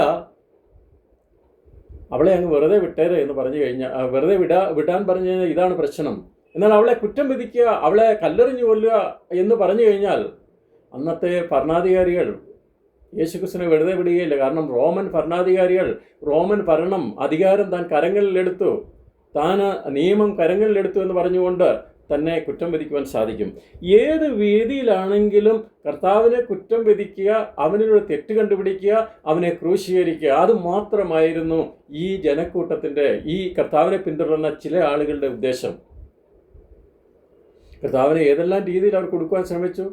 അവളെ അങ്ങ് വെറുതെ വിട്ടേരെ എന്ന് പറഞ്ഞു കഴിഞ്ഞാൽ, വെറുതെ വിടാൻ പറഞ്ഞു കഴിഞ്ഞാൽ ഇതാണ് പ്രശ്നം. എന്നാൽ അവളെ കുറ്റം വിധിക്കുക, അവളെ കല്ലെറിഞ്ഞു കൊല്ലുക എന്ന് പറഞ്ഞു കഴിഞ്ഞാൽ അന്നത്തെ ഭരണാധികാരികൾ യേശുക്രിസ്തുവിനെ വെറുതെ വിടുകയില്ല. കാരണം റോമൻ ഭരണാധികാരികൾ റോമൻ ഭരണം അധികാരം താൻ കരങ്ങളിലെടുത്തു, താൻ നിയമം കരങ്ങളിലെടുത്തു എന്ന് പറഞ്ഞുകൊണ്ട് തന്നെ കുറ്റം വിധിക്കുവാൻ സാധിക്കും. ഏത് വേദിയിലാണെങ്കിലും കർത്താവിനെ കുറ്റം വിധിക്കുക, അവനിലൂടെ തെറ്റ് കണ്ടുപിടിക്കുക, അവനെ ക്രൂശീകരിക്കുക, അത് മാത്രമായിരുന്നു ഈ ജനക്കൂട്ടത്തിൻ്റെ, ഈ കർത്താവിനെ പിന്തുടർന്ന ചില ആളുകളുടെ ഉദ്ദേശം. കർത്താവിനെ ഏതെല്ലാം രീതിയിൽ അവർ കൊടുക്കുവാൻ ശ്രമിച്ചു.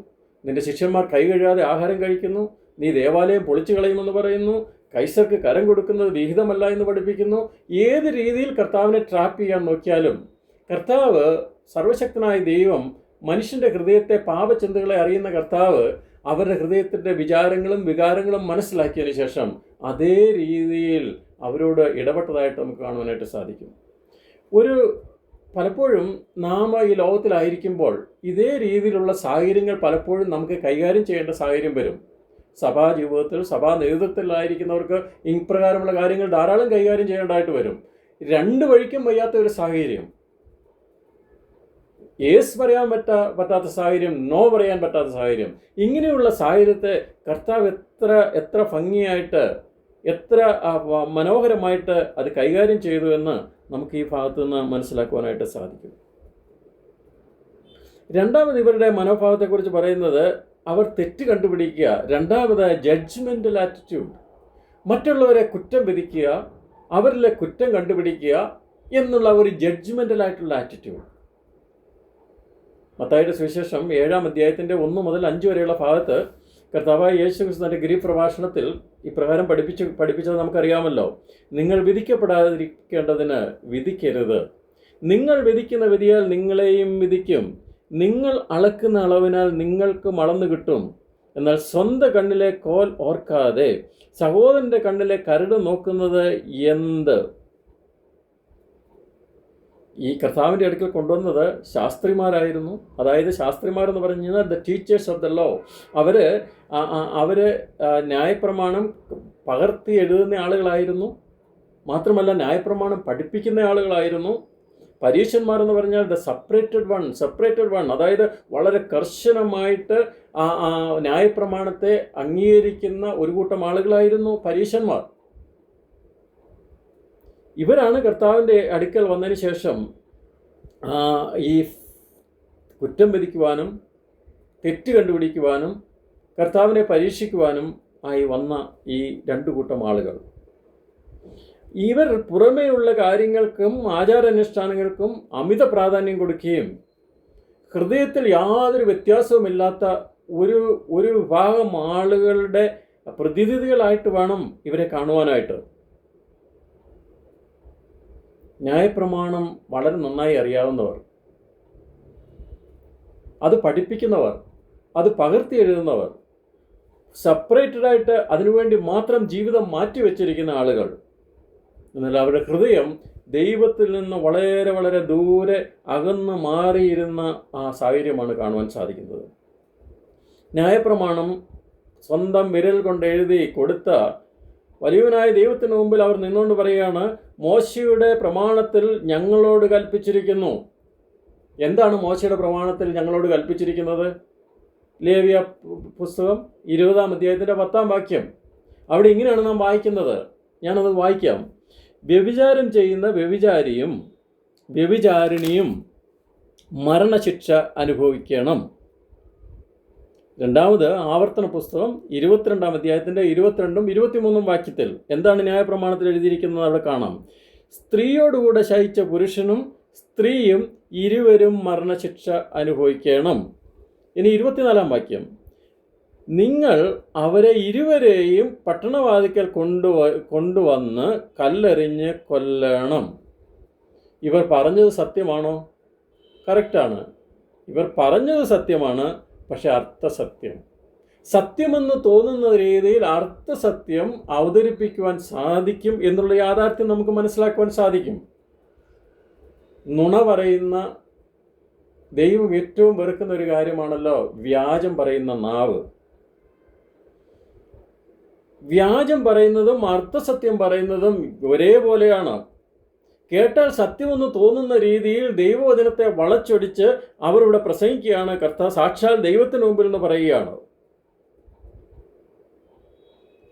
നിന്റെ ശിഷ്യന്മാർ കൈ കഴുകാതെ ആഹാരം കഴിക്കുന്നു, നീ ദേവാലയം പൊളിച്ചു കളയുമെന്ന് പറയുന്നു, കൈസർക്ക് കരം കൊടുക്കുന്നത് വിഹിതമല്ല എന്ന് പഠിപ്പിക്കുന്നു. ഏത് രീതിയിൽ കർത്താവിനെ ട്രാപ്പ് ചെയ്യാൻ നോക്കിയാലും കർത്താവ്, സർവശക്തനായ ദൈവം, മനുഷ്യൻ്റെ ഹൃദയത്തെ, പാപചിന്തകളെ അറിയുന്ന കർത്താവ് അവരുടെ ഹൃദയത്തിൻ്റെ വിചാരങ്ങളും വികാരങ്ങളും മനസ്സിലാക്കിയതിന് ശേഷം അതേ രീതിയിൽ അവരോട് ഇടപെട്ടതായിട്ട് നമുക്ക് കാണുവാനായിട്ട് സാധിക്കും. പലപ്പോഴും നാം ഈ ലോകത്തിലായിരിക്കുമ്പോൾ ഇതേ രീതിയിലുള്ള സാഹചര്യങ്ങൾ പലപ്പോഴും നമുക്ക് കൈകാര്യം ചെയ്യേണ്ട സാഹചര്യം വരും. സഭാ ജീവിതത്തിൽ, സഭാ നേതൃത്വത്തിലായിരിക്കുന്നവർക്ക് ഇപ്രകാരമുള്ള കാര്യങ്ങൾ ധാരാളം കൈകാര്യം ചെയ്യേണ്ടതായിട്ട് വരും. രണ്ട് വഴിക്കും വയ്യാത്ത ഒരു സാഹചര്യം, യേസ് പറയാൻ പറ്റാത്ത സാഹചര്യം, നോ പറയാൻ പറ്റാത്ത സാഹചര്യം. ഇങ്ങനെയുള്ള സാഹചര്യത്തെ കർത്താവ് എത്ര ഭംഗിയായിട്ട്, എത്ര മനോഹരമായിട്ട് അത് കൈകാര്യം ചെയ്തു എന്ന് നമുക്ക് ഈ ഭാഗത്ത് നിന്ന് മനസ്സിലാക്കുവാനായിട്ട് സാധിക്കും. രണ്ടാമത് ഇവരുടെ മനോഭാവത്തെക്കുറിച്ച് പറയുന്നത്, അവർ തെറ്റ് കണ്ടുപിടിക്കുക. രണ്ടാമത് ജഡ്ജ്മെൻ്റൽ ആറ്റിറ്റ്യൂഡ്, മറ്റുള്ളവരെ കുറ്റം വിധിക്കുക, അവരിലെ കുറ്റം കണ്ടുപിടിക്കുക എന്നുള്ള ഒരു ജഡ്ജ്മെൻ്റൽ ആയിട്ടുള്ള ആറ്റിറ്റ്യൂഡ്. മത്തായിയുടെ സുവിശേഷം 7-ാം അധ്യായത്തിൻ്റെ 1 മുതൽ 5 വരെയുള്ള ഭാഗത്ത് കർത്താവായ യേശുക്രിസ്തു തൻ്റെ ഗിരിപ്രഭാഷണത്തിൽ ഇപ്രകാരം പഠിപ്പിച്ചത് നമുക്കറിയാമല്ലോ. നിങ്ങൾ വിധിക്കപ്പെടാതിരിക്കേണ്ടതിന് വിധിക്കരുത്. നിങ്ങൾ വിധിക്കുന്ന വിധിയാൽ നിങ്ങളെയും വിധിക്കും. നിങ്ങൾ അളക്കുന്ന അളവിനാൽ നിങ്ങൾക്കും അളന്നു കിട്ടും. എന്നാൽ സ്വന്തം കണ്ണിലെ കോൽ ഓർക്കാതെ സഹോദരൻ്റെ കണ്ണിലെ കരട് നോക്കുന്നത് എന്ത്? ഈ കർത്താവിൻ്റെ അടുക്കൽ കൊണ്ടുവന്നത് ശാസ്ത്രിമാരായിരുന്നു. അതായത് ശാസ്ത്രിമാരെന്ന് പറഞ്ഞു കഴിഞ്ഞാൽ the teachers of the law. അവർ ന്യായപ്രമാണം പകർത്തി എഴുതുന്ന ആളുകളായിരുന്നു. മാത്രമല്ല ന്യായപ്രമാണം പഠിപ്പിക്കുന്ന ആളുകളായിരുന്നു. പരീശന്മാരെന്ന് പറഞ്ഞാൽ ദ സെപ്പറേറ്റഡ് വൺ, അതായത് വളരെ കർശനമായിട്ട് ന്യായപ്രമാണത്തെ അംഗീകരിക്കുന്ന ഒരു കൂട്ടം ആളുകളായിരുന്നു പരീശന്മാർ. ഇവരാണ് കർത്താവിൻ്റെ അടുക്കൽ വന്നതിന് ശേഷം ഈ കുറ്റം വിധിക്കുവാനും തെറ്റ് കണ്ടുപിടിക്കുവാനും കർത്താവിനെ പരീക്ഷിക്കുവാനും ആയി വന്ന ഈ രണ്ടു കൂട്ടം ആളുകൾ. ഇവർ പുറമേയുള്ള കാര്യങ്ങൾക്കും ആചാരാനുഷ്ഠാനങ്ങൾക്കും അമിത പ്രാധാന്യം കൊടുക്കുകയും ഹൃദയത്തിൽ യാതൊരു വ്യത്യാസവുമില്ലാത്ത ഒരു വിഭാഗം ആളുകളുടെ പ്രതിനിധികളായിട്ട് വേണം ഇവരെ കാണുവാനായിട്ട്. ന്യായപ്രമാണം വളരെ നന്നായി അറിയാവുന്നവർ, അത് പഠിപ്പിക്കുന്നവർ, അത് പകർത്തി എഴുതുന്നവർ, സെപ്പറേറ്റഡായിട്ട് അതിനുവേണ്ടി മാത്രം ജീവിതം മാറ്റിവെച്ചിരിക്കുന്ന ആളുകൾ. എന്നാൽ അവരുടെ ഹൃദയം ദൈവത്തിൽ നിന്ന് വളരെ വളരെ ദൂരെ അകന്ന് മാറിയിരുന്ന ആ സാഹചര്യമാണ് കാണുവാൻ സാധിക്കുന്നത്. ന്യായപ്രമാണം സ്വന്തം വിരൽ കൊണ്ട് എഴുതി കൊടുത്ത വലിയവനായ ദൈവത്തിന് മുമ്പിൽ അവർ നിന്നുകൊണ്ട് പറയുകയാണ്, മോശയുടെ പ്രമാണത്തിൽ ഞങ്ങളോട് കൽപ്പിച്ചിരിക്കുന്നു. എന്താണ് മോശയുടെ പ്രമാണത്തിൽ ഞങ്ങളോട് കൽപ്പിച്ചിരിക്കുന്നത്? ലേവ്യ പുസ്തകം 20-ാം അധ്യായത്തിൻ്റെ 10-ാം വാക്യം. അവിടെ ഇങ്ങനെയാണ് നാം വായിക്കുന്നത്. ഞാനത് വായിക്കാം. വ്യഭിചാരം ചെയ്യുന്ന വ്യഭിചാരിയും വ്യഭിചാരിണിയും മരണശിക്ഷ അനുഭവിക്കണം. രണ്ടാമത് ആവർത്തന പുസ്തകം 22-ാം അധ്യായത്തിൻ്റെ 22-ഉം 23-ഉം വാക്യത്തിൽ എന്താണ് ന്യായപ്രമാണത്തിൽ എഴുതിയിരിക്കുന്നത് അവിടെ കാണാം. സ്ത്രീയോടുകൂടെ ശയിച്ച പുരുഷനും സ്ത്രീയും ഇരുവരും മരണശിക്ഷ അനുഭവിക്കണം. ഇനി 24-ാം വാക്യം, നിങ്ങൾ അവരെ ഇരുവരെയും പട്ടണവാതിക്കൽ കൊണ്ടുവന്ന് കല്ലെറിഞ്ഞ് കൊല്ലണം. ഇവർ പറഞ്ഞത് സത്യമാണോ? കറക്റ്റാണ്, ഇവർ പറഞ്ഞത് സത്യമാണ്. പക്ഷെ അർത്ഥസത്യം, സത്യമെന്ന് തോന്നുന്ന രീതിയിൽ അർത്ഥസത്യം അവതരിപ്പിക്കുവാൻ സാധിക്കും എന്നുള്ള യാഥാർത്ഥ്യം നമുക്ക് മനസ്സിലാക്കുവാൻ സാധിക്കും. നുണ പറയുന്ന ദൈവം ഏറ്റവും വെറുക്കുന്ന ഒരു കാര്യമാണല്ലോ വ്യാജം പറയുന്ന നാവ്. വ്യാജം പറയുന്നതും അർത്ഥസത്യം പറയുന്നതും ഒരേപോലെയാണ്. കേട്ടാൽ സത്യമെന്ന് തോന്നുന്ന രീതിയിൽ ദൈവവചനത്തെ വളച്ചൊടിച്ച് അവർ ഇവിടെ പ്രസംഗിക്കുകയാണ്. കർത്താവ് സാക്ഷാൽ ദൈവത്തിന് മുമ്പിൽ നിന്ന് പറയുകയാണ്.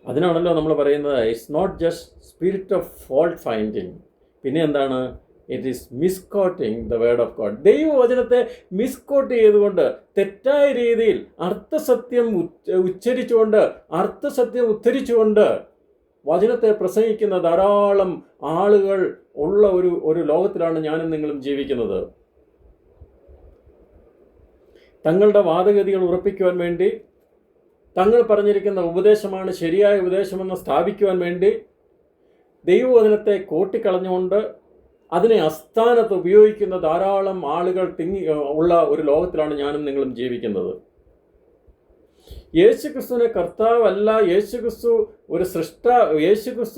അതിനാണല്ലോ നമ്മൾ പറയുന്നത് it's not just spirit of fault finding. പിന്നെ എന്താണ്? It is misquoting the word of God. ദൈവവചനത്തെ മിസ്കോട്ട് ചെയ്തുകൊണ്ട് തെറ്റായ രീതിയിൽ അർത്ഥസത്യം ഉദ്ധരിച്ചുകൊണ്ട് വചനത്തെ പ്രസംഗിക്കുന്ന ധാരാളം ആളുകൾ ഉള്ള ഒരു ലോകത്തിലാണ് ഞാനും നിങ്ങളും ജീവിക്കുന്നത്. തങ്ങളുടെ വാദഗതികൾ ഉറപ്പിക്കുവാൻ വേണ്ടി, തങ്ങൾ പറഞ്ഞിരിക്കുന്ന ഉപദേശമാണ് ശരിയായ ഉപദേശമെന്ന് സ്ഥാപിക്കുവാൻ വേണ്ടി ദൈവവചനത്തെ കോട്ടിക്കളഞ്ഞുകൊണ്ട് അതിനെ അസ്ഥാനത്ത് ഉപയോഗിക്കുന്ന ധാരാളം ആളുകൾ ഉള്ള ഒരു ലോകത്തിലാണ് ഞാനും നിങ്ങളും ജീവിക്കുന്നത്. യേശുക്രിസ്തുവിനെ കർത്താവല്ല, യേശുക്രിസ്തു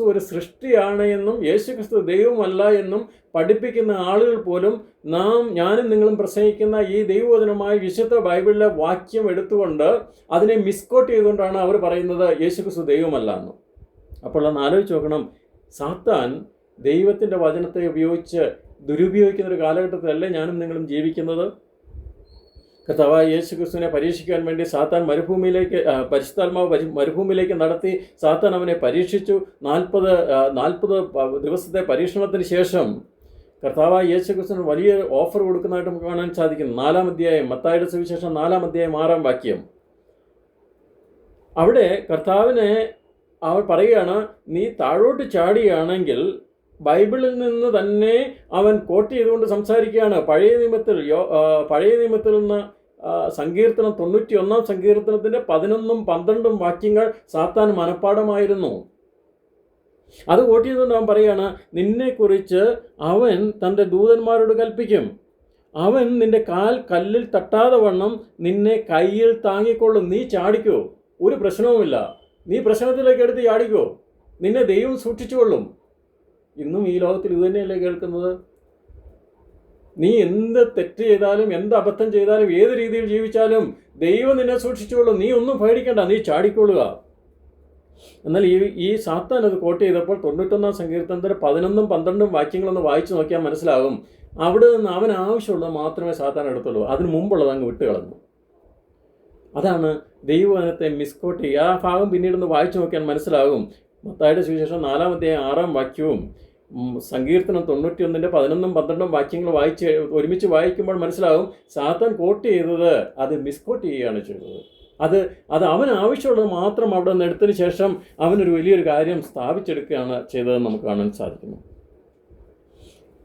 ഒരു സൃഷ്ടിയാണ് എന്നും യേശുക്രിസ്തു ദൈവമല്ല എന്നും പഠിപ്പിക്കുന്ന ആളുകൾ പോലും ഞാനും നിങ്ങളും പ്രസംഗിക്കുന്ന ഈ ദൈവവചനമായ വിശുദ്ധ ബൈബിളിലെ വാക്യം എടുത്തുകൊണ്ട് അതിനെ മിസ്കോട്ട് ചെയ്തുകൊണ്ടാണ് അവർ പറയുന്നത് യേശുക്രിസ്തു ദൈവമല്ല എന്ന്. അപ്പോൾ ഒന്ന് ആലോചിച്ച് നോക്കണം, സാത്താൻ ദൈവത്തിൻ്റെ വചനത്തെ ദുരുപയോഗിക്കുന്ന ഒരു കാലഘട്ടത്തിലല്ലേ ഞാനും നിങ്ങളും ജീവിക്കുന്നത്. കർത്താവായ യേശുക്രിസ്തുവിനെ പരീക്ഷിക്കാൻ വേണ്ടി സാത്താൻ പരിശുദ്ധാത്മാവ് മരുഭൂമിയിലേക്ക് നടത്തി. സാത്താൻ അവനെ പരീക്ഷിച്ചു. 40 ദിവസത്തെ പരീക്ഷണത്തിന് ശേഷം കർത്താവായ യേശുക്രിസ്തുവിന് വലിയ ഓഫർ കൊടുക്കുന്നതായിട്ട് നമുക്ക് കാണാൻ സാധിക്കും. 4-ാം അധ്യായം, മത്തായിയുടെ സുവിശേഷം 4-ാം അധ്യായം 6-ാം വാക്യം. അവിടെ കർത്താവിനെ അവർ പറയുകയാണ്, നീ താഴോട്ട് ചാടിയാണെങ്കിൽ, ബൈബിളിൽ നിന്ന് തന്നെ അവൻ കോട്ട് ചെയ്തുകൊണ്ട് സംസാരിക്കുകയാണ്. പഴയ നിയമത്തിൽ നിന്ന് സങ്കീർത്തനം 91-ാം സങ്കീർത്തനത്തിൻ്റെ 11ഉം 12ഉം വാക്യങ്ങൾ സാത്താൻ മനഃപ്പാഠമായിരുന്നു. അത് കോട്ട് ചെയ്തുകൊണ്ട് അവൻ പറയുകയാണ്, നിന്നെക്കുറിച്ച് അവൻ തൻ്റെ ദൂതന്മാരോട് കൽപ്പിക്കും, അവൻ നിന്റെ കാൽ കല്ലിൽ തട്ടാതെ വണ്ണം നിന്നെ കയ്യിൽ താങ്ങിക്കൊള്ളും. നീ ചാടിക്കോ, ഒരു പ്രശ്നവുമില്ല, നീ പ്രശ്നത്തിലേക്ക് എടുത്ത് ചാടിക്കോ, നിന്നെ ദൈവം സൂക്ഷിച്ചുകൊള്ളും. ഇന്നും ഈ ലോകത്തിൽ ഇത് തന്നെയല്ലേ കേൾക്കുന്നത്? നീ എന്ത് തെറ്റ് ചെയ്താലും, എന്ത് അബദ്ധം ചെയ്താലും, ഏത് രീതിയിൽ ജീവിച്ചാലും ദൈവം നിന്നെ സൂക്ഷിച്ചുകൊള്ളും, നീ ഒന്നും പേടിക്കണ്ട, നീ ചാടിക്കൊള്ളുക. എന്നാൽ ഈ സാത്താൻ അത് കോട്ട് ചെയ്തപ്പോൾ 91-ാം സങ്കീർത്തനത്തിൻ്റെ 11ഉം 12ഉം വാക്യങ്ങളൊന്ന് വായിച്ചു നോക്കിയാൽ മനസ്സിലാകും. അവിടെ നിന്ന് അവൻ ആവശ്യമുള്ളത് മാത്രമേ സാത്താൻ എടുത്തുള്ളൂ, അതിന് മുമ്പുള്ളത് അങ്ങ് വിട്ടുകളഞ്ഞു. അതാണ് ദൈവവചനത്തെ മിസ്കോട്ട് ചെയ്യുക. ആ ഭാഗം പിന്നീടൊന്ന് വായിച്ചു നോക്കിയാൽ മനസ്സിലാകും. മത്തായിയുടെ സുവിശേഷം 4-ാം അധ്യായം 6-ാം വാക്യവും സങ്കീർത്തനം 91-ന്റെ 11ഉം 12ഉം വാക്യങ്ങൾ ഒരുമിച്ച് വായിക്കുമ്പോൾ മനസ്സിലാകും, സാത്താൻ കോട്ട് ചെയ്തത് അത് മിസ്കോട്ട് ചെയ്യുകയാണ് ചെയ്തത്. അത് അവന് ആവശ്യമുള്ളത് മാത്രം അവിടെ നിന്ന് എടുത്തതിന് ശേഷം അവനൊരു വലിയൊരു കാര്യം സ്ഥാപിച്ചെടുക്കുകയാണ് ചെയ്തതെന്ന് നമുക്ക് കാണാൻ സാധിക്കുന്നു.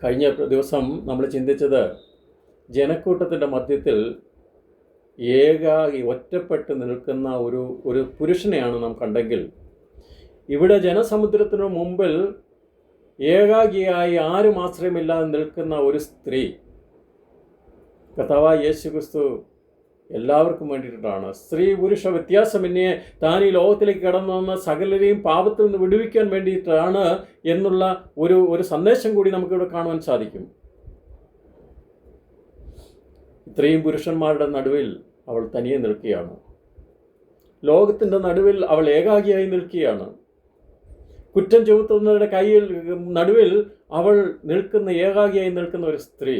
കഴിഞ്ഞ ദിവസം നമ്മൾ ചിന്തിച്ചത്, ജനക്കൂട്ടത്തിൻ്റെ മധ്യത്തിൽ ഒറ്റപ്പെട്ട് നിൽക്കുന്ന ഒരു പുരുഷനെയാണ് നാം കണ്ടെങ്കിൽ, ഇവിടെ ജനസമുദ്രത്തിനു മുമ്പിൽ ഏകാഗിയായി ആരും ആശ്രയമില്ലാതെ നിൽക്കുന്ന ഒരു സ്ത്രീ. കർത്താവായ യേശുക്രിസ്തു എല്ലാവർക്കും വേണ്ടിയിട്ടാണ്, സ്ത്രീ പുരുഷ വ്യത്യാസമന്യേ താൻ ഈ ലോകത്തിലേക്ക് കടന്നു വന്ന സകലരെയും പാപത്തിൽ നിന്ന് വിടുവിക്കാൻ വേണ്ടിയിട്ടാണ് എന്നുള്ള ഒരു സന്ദേശം കൂടി നമുക്കിവിടെ കാണുവാൻ സാധിക്കും. ഇത്രയും പുരുഷന്മാരുടെ നടുവിൽ അവൾ തനിയെ നിൽക്കുകയാണ്. ലോകത്തിൻ്റെ നടുവിൽ അവൾ ഏകാഗിയായി നിൽക്കുകയാണ്. കുറ്റം ചുമത്തുന്നവരുടെ നടുവിൽ അവൾ ഏകാഗിയായി നിൽക്കുന്ന ഒരു സ്ത്രീ.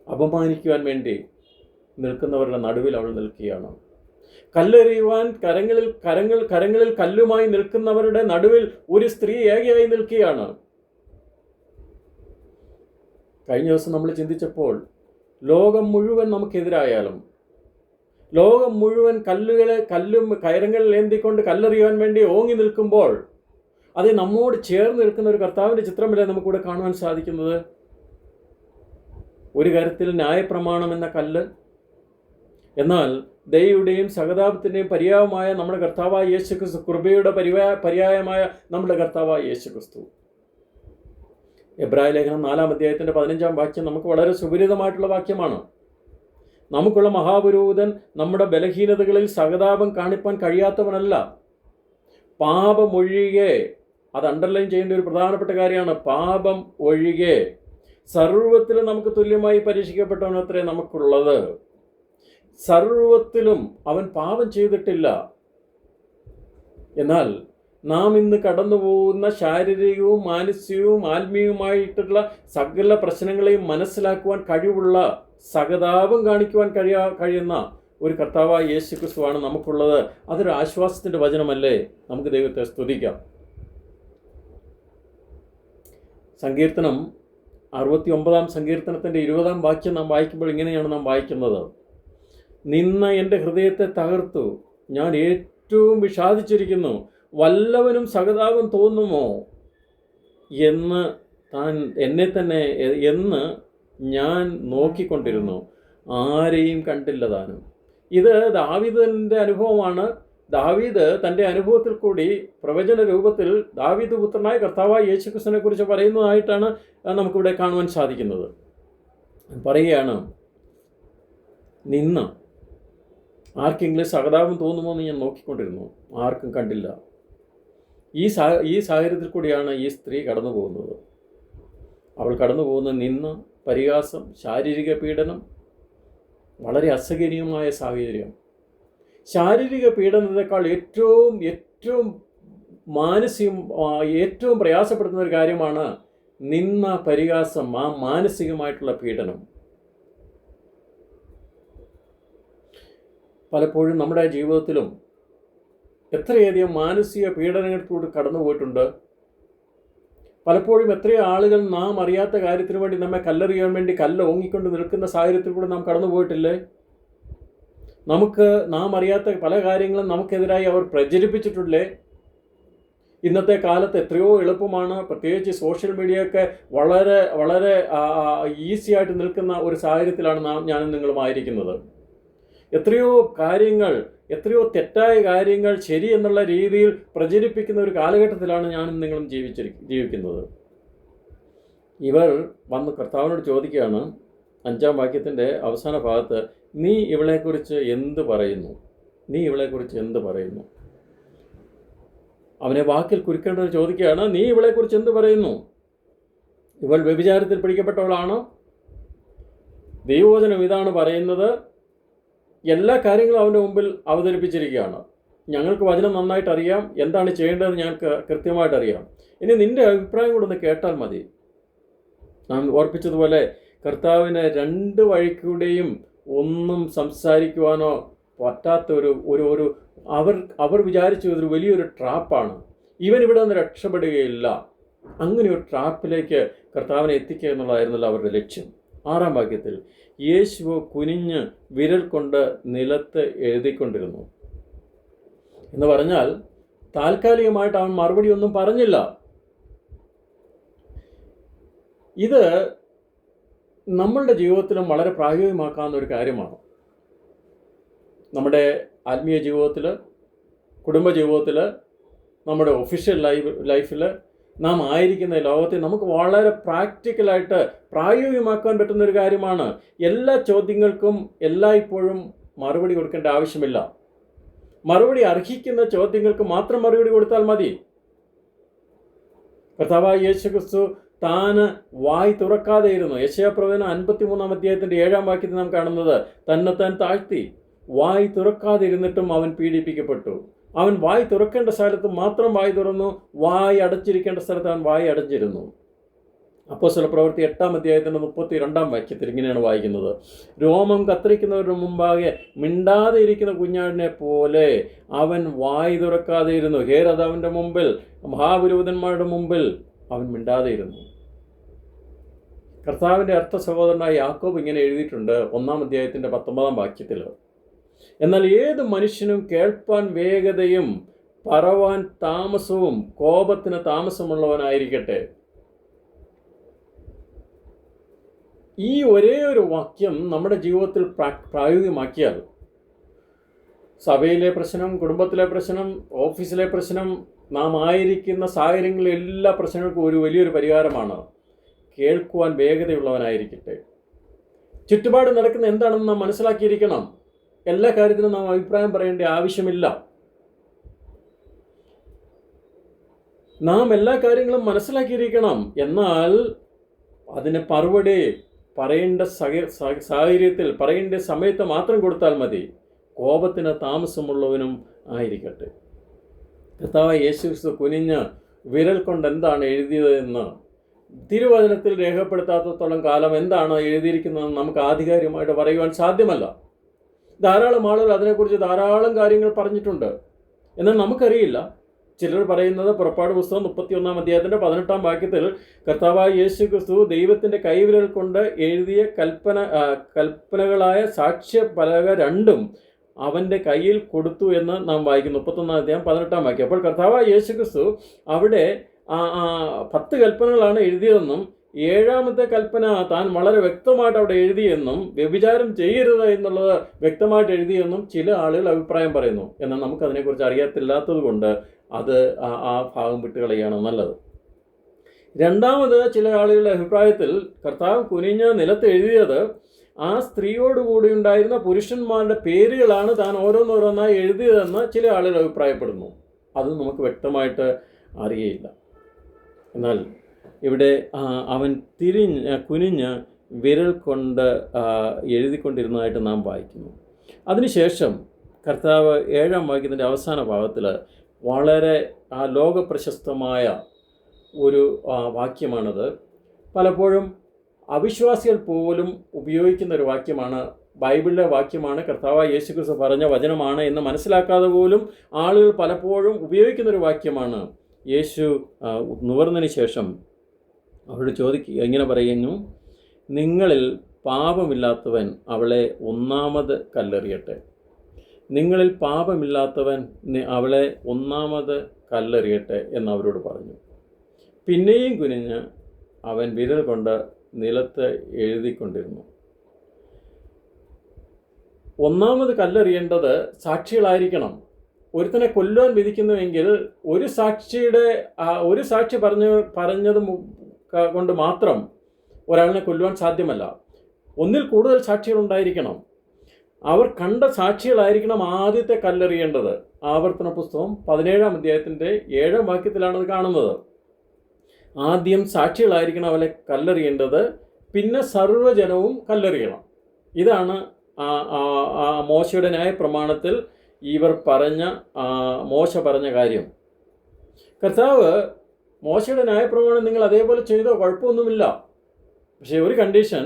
അപമാനിക്കുവാൻ വേണ്ടി നിൽക്കുന്നവരുടെ നടുവിൽ അവൾ നിൽക്കുകയാണ്. കല്ലെറിയുവാൻ കരങ്ങളിൽ കല്ലുമായി നിൽക്കുന്നവരുടെ നടുവിൽ ഒരു സ്ത്രീ ഏകയായി നിൽക്കുകയാണ്. കഴിഞ്ഞ ദിവസം നമ്മൾ ചിന്തിച്ചപ്പോൾ, ലോകം മുഴുവൻ നമുക്കെതിരായാലും, ലോകം മുഴുവൻ കയറങ്ങളിൽ ഏന്തിക്കൊണ്ട് കല്ലെറിയുവാൻ വേണ്ടി ഓങ്ങി നിൽക്കുമ്പോൾ, അത് നമ്മോട് ചേർന്ന് നിൽക്കുന്ന ഒരു കർത്താവിൻ്റെ ചിത്രമല്ലേ നമുക്കിവിടെ കാണുവാൻ സാധിക്കുന്നത്. ഒരു കാര്യത്തിൽ ന്യായപ്രമാണം എന്ന കല്ല്, എന്നാൽ ദയയുടെയും സഹതാപത്തിൻ്റെയും പര്യായമായ നമ്മുടെ കർത്താവായ യേശുക്രിസ്തു, കൃപയുടെ പര്യായമായ നമ്മുടെ കർത്താവായ യേശുക്രിസ്തു. എബ്രായ ലേഖനം 4-ാം അധ്യായത്തിൻ്റെ 15-ാം വാക്യം നമുക്ക് വളരെ സുപരിതമായിട്ടുള്ള വാക്യമാണ്. നമുക്കുള്ള മഹാപുരോഹിതൻ നമ്മുടെ ബലഹീനതകളിൽ സഹതാപം കാണിപ്പാൻ കഴിയാത്തവനല്ല, പാപം ഒഴികെ, അത് അണ്ടർലൈൻ ചെയ്യേണ്ട ഒരു പ്രധാനപ്പെട്ട കാര്യമാണ്, പാപം ഒഴികെ സർവ്വത്തിലും നമുക്ക് തുല്യമായി പരീക്ഷിക്കപ്പെട്ടവനത്രേ നമുക്കുള്ളത്. സർവ്വത്തിലും അവൻ പാപം ചെയ്തിട്ടില്ല. എന്നാൽ നാം ഇന്ന് കടന്നു പോകുന്ന ശാരീരികവും മാനസികവും ആത്മീയവുമായിട്ടുള്ള സകല പ്രശ്നങ്ങളെയും മനസ്സിലാക്കുവാൻ കഴിവുള്ള, സഹതാപം കാണിക്കുവാൻ കഴിയുന്ന ഒരു കർത്താവായ യേശുക്രിസ്തുവാണ് നമുക്കുള്ളത്. അതൊരു ആശ്വാസത്തിൻ്റെ വചനമല്ലേ? നമുക്ക് ദൈവത്തെ സ്തുതിക്കാം. സങ്കീർത്തനം 69 സങ്കീർത്തനത്തിൻ്റെ 20 വാക്യം നാം വായിക്കുമ്പോൾ ഇങ്ങനെയാണ് നാം വായിക്കുന്നത്: നിന്ന എൻ്റെ ഹൃദയത്തെ തകർത്തു, ഞാൻ ഏറ്റവും വിഷാദിച്ചിരിക്കുന്നു, വല്ലവനും സഹതാപം തോന്നുമോ എന്ന് എന്നെ തന്നെ എന്ന് ഞാൻ നോക്കിക്കൊണ്ടിരുന്നു, ആരെയും കണ്ടില്ല താനും. ഇത് ദാവീദിൻ്റെ അനുഭവമാണ്. ദാവീദ് തൻ്റെ അനുഭവത്തിൽ കൂടി പ്രവചന രൂപത്തിൽ ദാവീദ് പുത്രനായ കർത്താവായ യേശുക്രിസ്തുവിനെ കുറിച്ച് പറയുന്നതായിട്ടാണ് നമുക്കിവിടെ കാണുവാൻ സാധിക്കുന്നത്. പറയുകയാണ്, നിന്ന് ആർക്കെങ്കിലും സഹതാപം തോന്നുമോ എന്ന് ഞാൻ നോക്കിക്കൊണ്ടിരുന്നു, ആർക്കും കണ്ടില്ല. ഈ സാഹചര്യത്തിൽ കൂടിയാണ് ഈ സ്ത്രീ കടന്നു പോകുന്നത്. അവൾ കടന്നു പോകുന്ന നിന്ന്, പരിഹാസം, ശാരീരിക പീഡനം, വളരെ അസഹനീയമായ സാഹചര്യം. ശാരീരിക പീഡനത്തെക്കാൾ ഏറ്റവും മാനസികം ഏറ്റവും പ്രയാസപ്പെടുത്തുന്ന ഒരു കാര്യമാണ് നിന്ന, പരിഹാസം, ആ മാനസികമായിട്ടുള്ള പീഡനം. പലപ്പോഴും നമ്മുടെ ജീവിതത്തിലും എത്രയധികം മാനസിക പീഡനങ്ങളിലൂടെ കടന്നു പോയിട്ടുണ്ട്. പലപ്പോഴും എത്രയോ ആളുകൾ നാം അറിയാത്ത കാര്യത്തിന് വേണ്ടി നമ്മെ കല്ലെറിയാൻ വേണ്ടി ഓങ്ങിക്കൊണ്ട് നിൽക്കുന്ന സാഹചര്യത്തിൽ കൂടെ നാം കടന്നു പോയിട്ടില്ലേ? നാം അറിയാത്ത പല കാര്യങ്ങളും നമുക്കെതിരായി അവർ പ്രചരിപ്പിച്ചിട്ടില്ലേ? ഇന്നത്തെ കാലത്ത് എത്രയോ എളുപ്പമാണ്, പ്രത്യേകിച്ച് സോഷ്യൽ മീഡിയയൊക്കെ വളരെ വളരെ ഈസി ആയിട്ട് നിൽക്കുന്ന ഒരു സാഹചര്യത്തിലാണ് ഞാനും നിങ്ങളുമായിരിക്കുന്നത്. എത്രയോ തെറ്റായ കാര്യങ്ങൾ ശരി എന്നുള്ള രീതിയിൽ പ്രചരിപ്പിക്കുന്ന ഒരു കാലഘട്ടത്തിലാണ് ഞാനും നിങ്ങളും ജീവിക്കുന്നത്. ഇവർ വന്ന് കർത്താവിനോട് ചോദിക്കുകയാണ്, 5 വാക്യത്തിൻ്റെ അവസാന ഭാഗത്ത്, നീ ഇവളെക്കുറിച്ച് എന്ത് പറയുന്നു? നീ ഇവളെക്കുറിച്ച് എന്ത് പറയുന്നു? അവനെ വാക്കിൽ കുരുക്കേണ്ടത് ചോദിക്കുകയാണ്, നീ ഇവളെക്കുറിച്ച് എന്ത് പറയുന്നു? ഇവൾ വ്യഭിചാരത്തിൽ പിടിക്കപ്പെട്ടവളാണോ? ദൈവവചനം ഇതാണ് പറയുന്നത്. എല്ലാ കാര്യങ്ങളും അവൻ്റെ മുമ്പിൽ അവതരിപ്പിച്ചിരിക്കുകയാണ്. ഞങ്ങൾക്ക് വചനം നന്നായിട്ട് അറിയാം, എന്താണ് ചെയ്യേണ്ടതെന്ന് ഞങ്ങൾക്ക് കൃത്യമായിട്ട് അറിയാം. ഇനി നിൻ്റെ അഭിപ്രായം കൂടെ ഒന്ന് കേട്ടാൽ മതി. നാം ഓർപ്പിച്ചതുപോലെ കർത്താവിന് 2 വഴിക്കൂടെയും ഒന്നും സംസാരിക്കുവാനോ പറ്റാത്ത ഒരു അവർ വിചാരിച്ചു ഇതൊരു വലിയൊരു ട്രാപ്പാണ്, ഇവൻ ഇവിടെ നിന്ന് രക്ഷപ്പെടുകയില്ല. അങ്ങനെ ഒരു ട്രാപ്പിലേക്ക് കർത്താവിനെ എത്തിക്കുക എന്നുള്ളതായിരുന്നല്ലോ അവരുടെ ലക്ഷ്യം. 6 വാക്യത്തിൽ, യേശു കുനിഞ്ഞ് വിരൽ കൊണ്ട് നിലത്ത് എഴുതിക്കൊണ്ടിരുന്നു എന്ന് പറഞ്ഞാൽ താൽക്കാലികമായിട്ട് അവൻ മറുപടി ഒന്നും പറഞ്ഞില്ല. ഇത് നമ്മളുടെ ജീവിതത്തിലും വളരെ പ്രായോഗികമാക്കാവുന്ന ഒരു കാര്യമാണ്. നമ്മുടെ ആത്മീയ ജീവിതത്തിൽ, കുടുംബ ജീവിതത്തിൽ, നമ്മുടെ ഒഫീഷ്യൽ ലൈഫിൽ, നാം ആയിരിക്കുന്ന ലോകത്തിൽ നമുക്ക് വളരെ പ്രാക്ടിക്കലായിട്ട് പ്രായോഗികമാക്കാൻ പറ്റുന്ന ഒരു കാര്യമാണ്. എല്ലാ ചോദ്യങ്ങൾക്കും എല്ലായ്പ്പോഴും മറുപടി കൊടുക്കേണ്ട ആവശ്യമില്ല. മറുപടി അർഹിക്കുന്ന ചോദ്യങ്ങൾക്ക് മാത്രം മറുപടി കൊടുത്താൽ മതി. കർത്താവായ യേശുക്രിസ്തു താന് വായി തുറക്കാതെ ഇരുന്നു. യെശയ്യാപ്രവചനം 53 അധ്യായത്തിൻ്റെ 7 വാക്യത്തിൽ നാം കാണുന്നത്, തന്നെത്താൻ താഴ്ത്തി വായി തുറക്കാതെ ഇരുന്നിട്ടും അവൻ പീഡിപ്പിക്കപ്പെട്ടു. അവൻ വായി തുറക്കേണ്ട സ്ഥലത്ത് മാത്രം വായി തുറന്നു, വായി അടച്ചിരിക്കേണ്ട സ്ഥലത്ത് അവൻ വായി അടച്ചിരുന്നു. അപ്പോസ്തലപ്രവൃത്തി 8 അധ്യായത്തിൻ്റെ 32 വാക്യത്തിൽ ഇങ്ങനെയാണ് വായിക്കുന്നത്, രോമം കത്തിരിക്കുന്നവരുടെ മുമ്പാകെ മിണ്ടാതെ ഇരിക്കുന്ന കുഞ്ഞാടിനെ പോലെ അവൻ വായി തുറക്കാതെ ഇരുന്നു. ഹേരോദാവിൻ്റെ മുമ്പിൽ, മഹാപുരോഹിതന്മാരുടെ മുമ്പിൽ അവൻ മിണ്ടാതെ ഇരുന്നു. കർത്താവിൻ്റെ അർത്ഥ സഹോദരനായ യാക്കോബ് ഇങ്ങനെ എഴുതിയിട്ടുണ്ട് 1 അധ്യായത്തിൻ്റെ 19 വാക്യത്തിൽ, എന്നാൽ ഏത് മനുഷ്യനും കേൾപ്പാൻ വേഗതയും പറവാൻ താമസവും കോപത്തിന് താമസമുള്ളവനായിരിക്കട്ടെ. ഈ ഒരേ ഒരു വാക്യം നമ്മുടെ ജീവിതത്തിൽ പ്രായോഗികമാക്കിയാൽ സഭയിലെ പ്രശ്നം, കുടുംബത്തിലെ പ്രശ്നം, ഓഫീസിലെ പ്രശ്നം, നാം ആയിരിക്കുന്ന സാഹചര്യങ്ങളിലെ എല്ലാ പ്രശ്നങ്ങൾക്കും വലിയൊരു പരിഹാരമാണ്. കേൾക്കുവാൻ വേഗതയുള്ളവനായിരിക്കട്ടെ. ചുറ്റുപാട് നടക്കുന്ന എന്താണെന്ന് നാം മനസ്സിലാക്കിയിരിക്കണം. എല്ലാ കാര്യത്തിനും നാം അഭിപ്രായം പറയേണ്ട ആവശ്യമില്ല. നാം എല്ലാ കാര്യങ്ങളും മനസ്സിലാക്കിയിരിക്കണം. എന്നാൽ അതിന് മറുപടി പറയേണ്ട സാഹചര്യത്തിൽ, പറയേണ്ട സമയത്ത് മാത്രം കൊടുത്താൽ മതി. കോപത്തിന് താമസമുള്ളവനും ആയിരിക്കട്ടെ. കർത്താവായ യേശുക്രിസ്തു കുനിഞ്ഞ് വിരൽ കൊണ്ട് എന്താണ് എഴുതിയതെന്ന് തിരുവചനത്തിൽ രേഖപ്പെടുത്താത്തത്തോളം കാലം എന്താണ് എഴുതിയിരിക്കുന്നതെന്ന് നമുക്ക് ആധികാരികമായിട്ട് പറയുവാൻ സാധ്യമല്ല. ധാരാളം ആളുകൾ അതിനെക്കുറിച്ച് ധാരാളം കാര്യങ്ങൾ പറഞ്ഞിട്ടുണ്ട്. എന്നാൽ നമുക്കറിയില്ല ചിലർ പറയുന്നത് പുറപ്പാട് പുസ്തകം 31 അധ്യായത്തിൻ്റെ 18 വാക്യത്തിൽ കർത്താവായ യേശു ക്രിസ്തു ദൈവത്തിൻ്റെ കൈവിരൽ കൊണ്ട് എഴുതിയ കൽപ്പനകളായ സാക്ഷ്യ പലക രണ്ടും അവൻ്റെ കയ്യിൽ കൊടുത്തു എന്ന് നാം വായിക്കുന്നു. 31 അധ്യായം 18 വാക്യം. അപ്പോൾ കർത്താവായ യേശു ക്രിസ്തു അവിടെ 10 കൽപ്പനകളാണ് എഴുതിയതെന്നും 7ാമത്തെ കൽപ്പന താൻ വളരെ വ്യക്തമായിട്ട് അവിടെ എഴുതിയെന്നും വ്യഭിചാരം ചെയ്യരുത് എന്നുള്ളത് വ്യക്തമായിട്ട് എഴുതിയെന്നും ചില ആളുകൾ അഭിപ്രായം പറയുന്നു. എന്നാൽ നമുക്കതിനെക്കുറിച്ച് അറിയത്തില്ലാത്തത് കൊണ്ട് അത് ആ ഭാഗം വിട്ടുകളയാണ് നല്ലത്. രണ്ടാമത്, ചില ആളുകളുടെ അഭിപ്രായത്തിൽ കർത്താവ് കുനിഞ്ഞ് നിലത്ത് എഴുതിയത് ആ സ്ത്രീയോടുകൂടി ഉണ്ടായിരുന്ന പുരുഷന്മാരുടെ പേരുകളാണ് താൻ ഓരോന്നോരോന്നായി എഴുതിയതെന്ന് ചില ആളുകൾ അഭിപ്രായപ്പെടുന്നു. അത് നമുക്ക് വ്യക്തമായിട്ട് അറിയയില്ല. എന്നാൽ ഇവിടെ അവൻ കുനിഞ്ഞ് വിരൽ കൊണ്ട് എഴുതിക്കൊണ്ടിരുന്നതായിട്ട് നാം വായിക്കുന്നു. അതിനുശേഷം കർത്താവ് 7ാം വാക്യത്തിൻ്റെ അവസാന ഭാഗത്തിൽ വളരെ ലോകപ്രശസ്തമായ ഒരു വാക്യമാണത്. പലപ്പോഴും അവിശ്വാസികൾ പോലും ഉപയോഗിക്കുന്ന ഒരു വാക്യമാണ്, ബൈബിളിലെ വാക്യമാണ്, കർത്താവായ യേശു ക്രിസ്തു പറഞ്ഞ വചനമാണ് എന്ന് മനസ്സിലാക്കാതെ പോലും ആളുകൾ പലപ്പോഴും ഉപയോഗിക്കുന്നൊരു വാക്യമാണ്. യേശു നിവർന്നതിന് ശേഷം അവരോട് ചോദിക്കുക, ഇങ്ങനെ പറയുന്നു, നിങ്ങളിൽ പാപമില്ലാത്തവൻ അവളെ ഒന്നാമത് കല്ലെറിയട്ടെ. നിങ്ങളിൽ പാപമില്ലാത്തവൻ അവളെ ഒന്നാമത് കല്ലെറിയട്ടെ എന്ന് അവരോട് പറഞ്ഞു. പിന്നെയും കുനിഞ്ഞ് അവൻ വിരൽ കൊണ്ട് നിലത്ത് എഴുതിക്കൊണ്ടിരുന്നു. ഒന്നാമത് കല്ലെറിയേണ്ടത് സാക്ഷികളായിരിക്കണം. ഒരുത്തനെ കൊല്ലുവാൻ വിധിക്കുന്നുവെങ്കിൽ ഒരു സാക്ഷി പറഞ്ഞത് കൊണ്ട് മാത്രം ഒരാളിനെ കൊല്ലുവാൻ സാധ്യമല്ല. ഒന്നിൽ കൂടുതൽ സാക്ഷികളുണ്ടായിരിക്കണം. അവർ കണ്ട സാക്ഷികളായിരിക്കണം ആദ്യത്തെ കല്ലെറിയേണ്ടത്. ആവർത്തന പുസ്തകം 17ാം അധ്യായത്തിൻ്റെ 7ാം വാക്യത്തിലാണത് കാണുന്നത്. ആദ്യം സാക്ഷികളായിരിക്കണം അവരെ കല്ലെറിയേണ്ടത്, പിന്നെ സർവ്വജനവും കല്ലെറിയണം. ഇതാണ് മോശയുടെ ന്യായപ്രമാണത്തിൽ മോശ പറഞ്ഞ കാര്യം. കർത്താവ് മോശയുടെ ന്യായപ്രമാണം നിങ്ങൾ അതേപോലെ ചെയ്തോ, കുഴപ്പമൊന്നുമില്ല. പക്ഷേ ഒരു കണ്ടീഷൻ,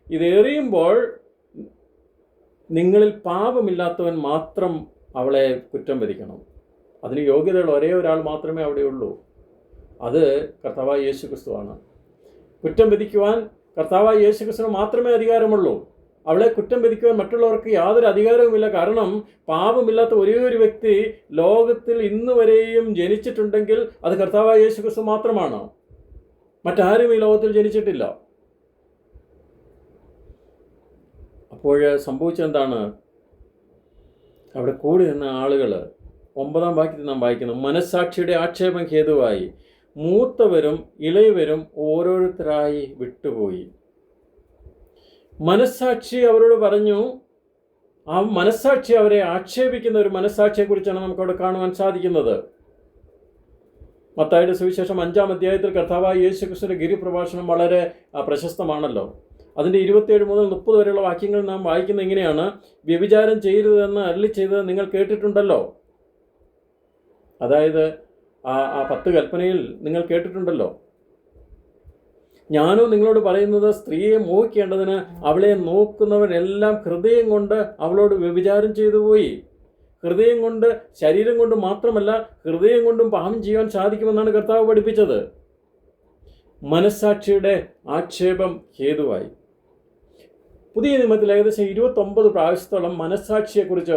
ഇതെറിയുമ്പോൾ നിങ്ങളിൽ പാപമില്ലാത്തവൻ മാത്രം അവളെ കുറ്റം വിധിക്കണം. അതിന് യോഗ്യതയുള്ള ഒരേ ഒരാൾ മാത്രമേ അവിടെയുള്ളൂ. അത് കർത്താവായ യേശു ക്രിസ്തുവാണ്. കുറ്റം വിധിക്കുവാൻ കർത്താവായ യേശു ക്രിസ്തുവിന് മാത്രമേ അധികാരമുള്ളൂ. അവളെ കുറ്റം വിധിക്കുവാൻ മറ്റുള്ളവർക്ക് യാതൊരു അധികാരവുമില്ല. കാരണം പാപമില്ലാത്ത ഒരേ ഒരു വ്യക്തി ലോകത്തിൽ ഇന്ന് വരെയും ജനിച്ചിട്ടുണ്ടെങ്കിൽ അത് കർത്താവായ യേശു ക്രിസ്തു മാത്രമാണ്. മറ്റാരും ഈ ലോകത്തിൽ ജനിച്ചിട്ടില്ല. അപ്പോൾ സംഭവിച്ചെന്താണ്? അവിടെ കൂടി നിന്ന ആളുകൾ 9ാം വാക്യത്തിൽ നാം വായിക്കുന്നു, മനസ്സാക്ഷിയുടെ ആക്ഷേപം ഹേതുവായി മൂത്തവരും ഇളയവരും ഓരോരുത്തരായി വിട്ടുപോയി. മനസ്സാക്ഷി അവരോട് പറഞ്ഞു. ആ മനസ്സാക്ഷി അവരെ ആക്ഷേപിക്കുന്ന ഒരു മനസ്സാക്ഷിയെക്കുറിച്ചാണ് നമുക്കവിടെ കാണുവാൻ സാധിക്കുന്നത്. മത്തായിയുടെ സുവിശേഷം 5ാം അധ്യായത്തിൽ കർത്താവായ യേശു ക്രിസ്തുവിന്റെ ഗിരിപ്രഭാഷണം വളരെ പ്രശസ്തമാണല്ലോ. അതിൻ്റെ 27 മുതൽ 30 വരെയുള്ള വാക്യങ്ങൾ നാം വായിക്കുന്ന ഇങ്ങനെയാണ്, വ്യഭിചാരം ചെയ്യരുതെന്ന് അരുളി ചെയ്തത് നിങ്ങൾ കേട്ടിട്ടുണ്ടല്ലോ. അതായത് ആ 10 കൽപ്പനയിൽ നിങ്ങൾ കേട്ടിട്ടുണ്ടല്ലോ. ഞാനോ നിങ്ങളോട് പറയുന്നത്, സ്ത്രീയെ മോഹിക്കേണ്ടതിന് അവളെ നോക്കുന്നവരെല്ലാം ഹൃദയം കൊണ്ട് അവളോട് വ്യഭിചാരം ചെയ്തു പോയി. ഹൃദയം കൊണ്ട്, ശരീരം കൊണ്ട് മാത്രമല്ല, ഹൃദയം കൊണ്ടും പാപം ചെയ്യാൻ സാധിക്കുമെന്നാണ് കർത്താവ് പഠിപ്പിച്ചത്. മനസ്സാക്ഷിയുടെ ആക്ഷേപം ഹേതുവായി. പുതിയ നിയമത്തിൽ ഏകദേശം 29 പ്രാവശ്യത്തോളം മനസ്സാക്ഷിയെക്കുറിച്ച്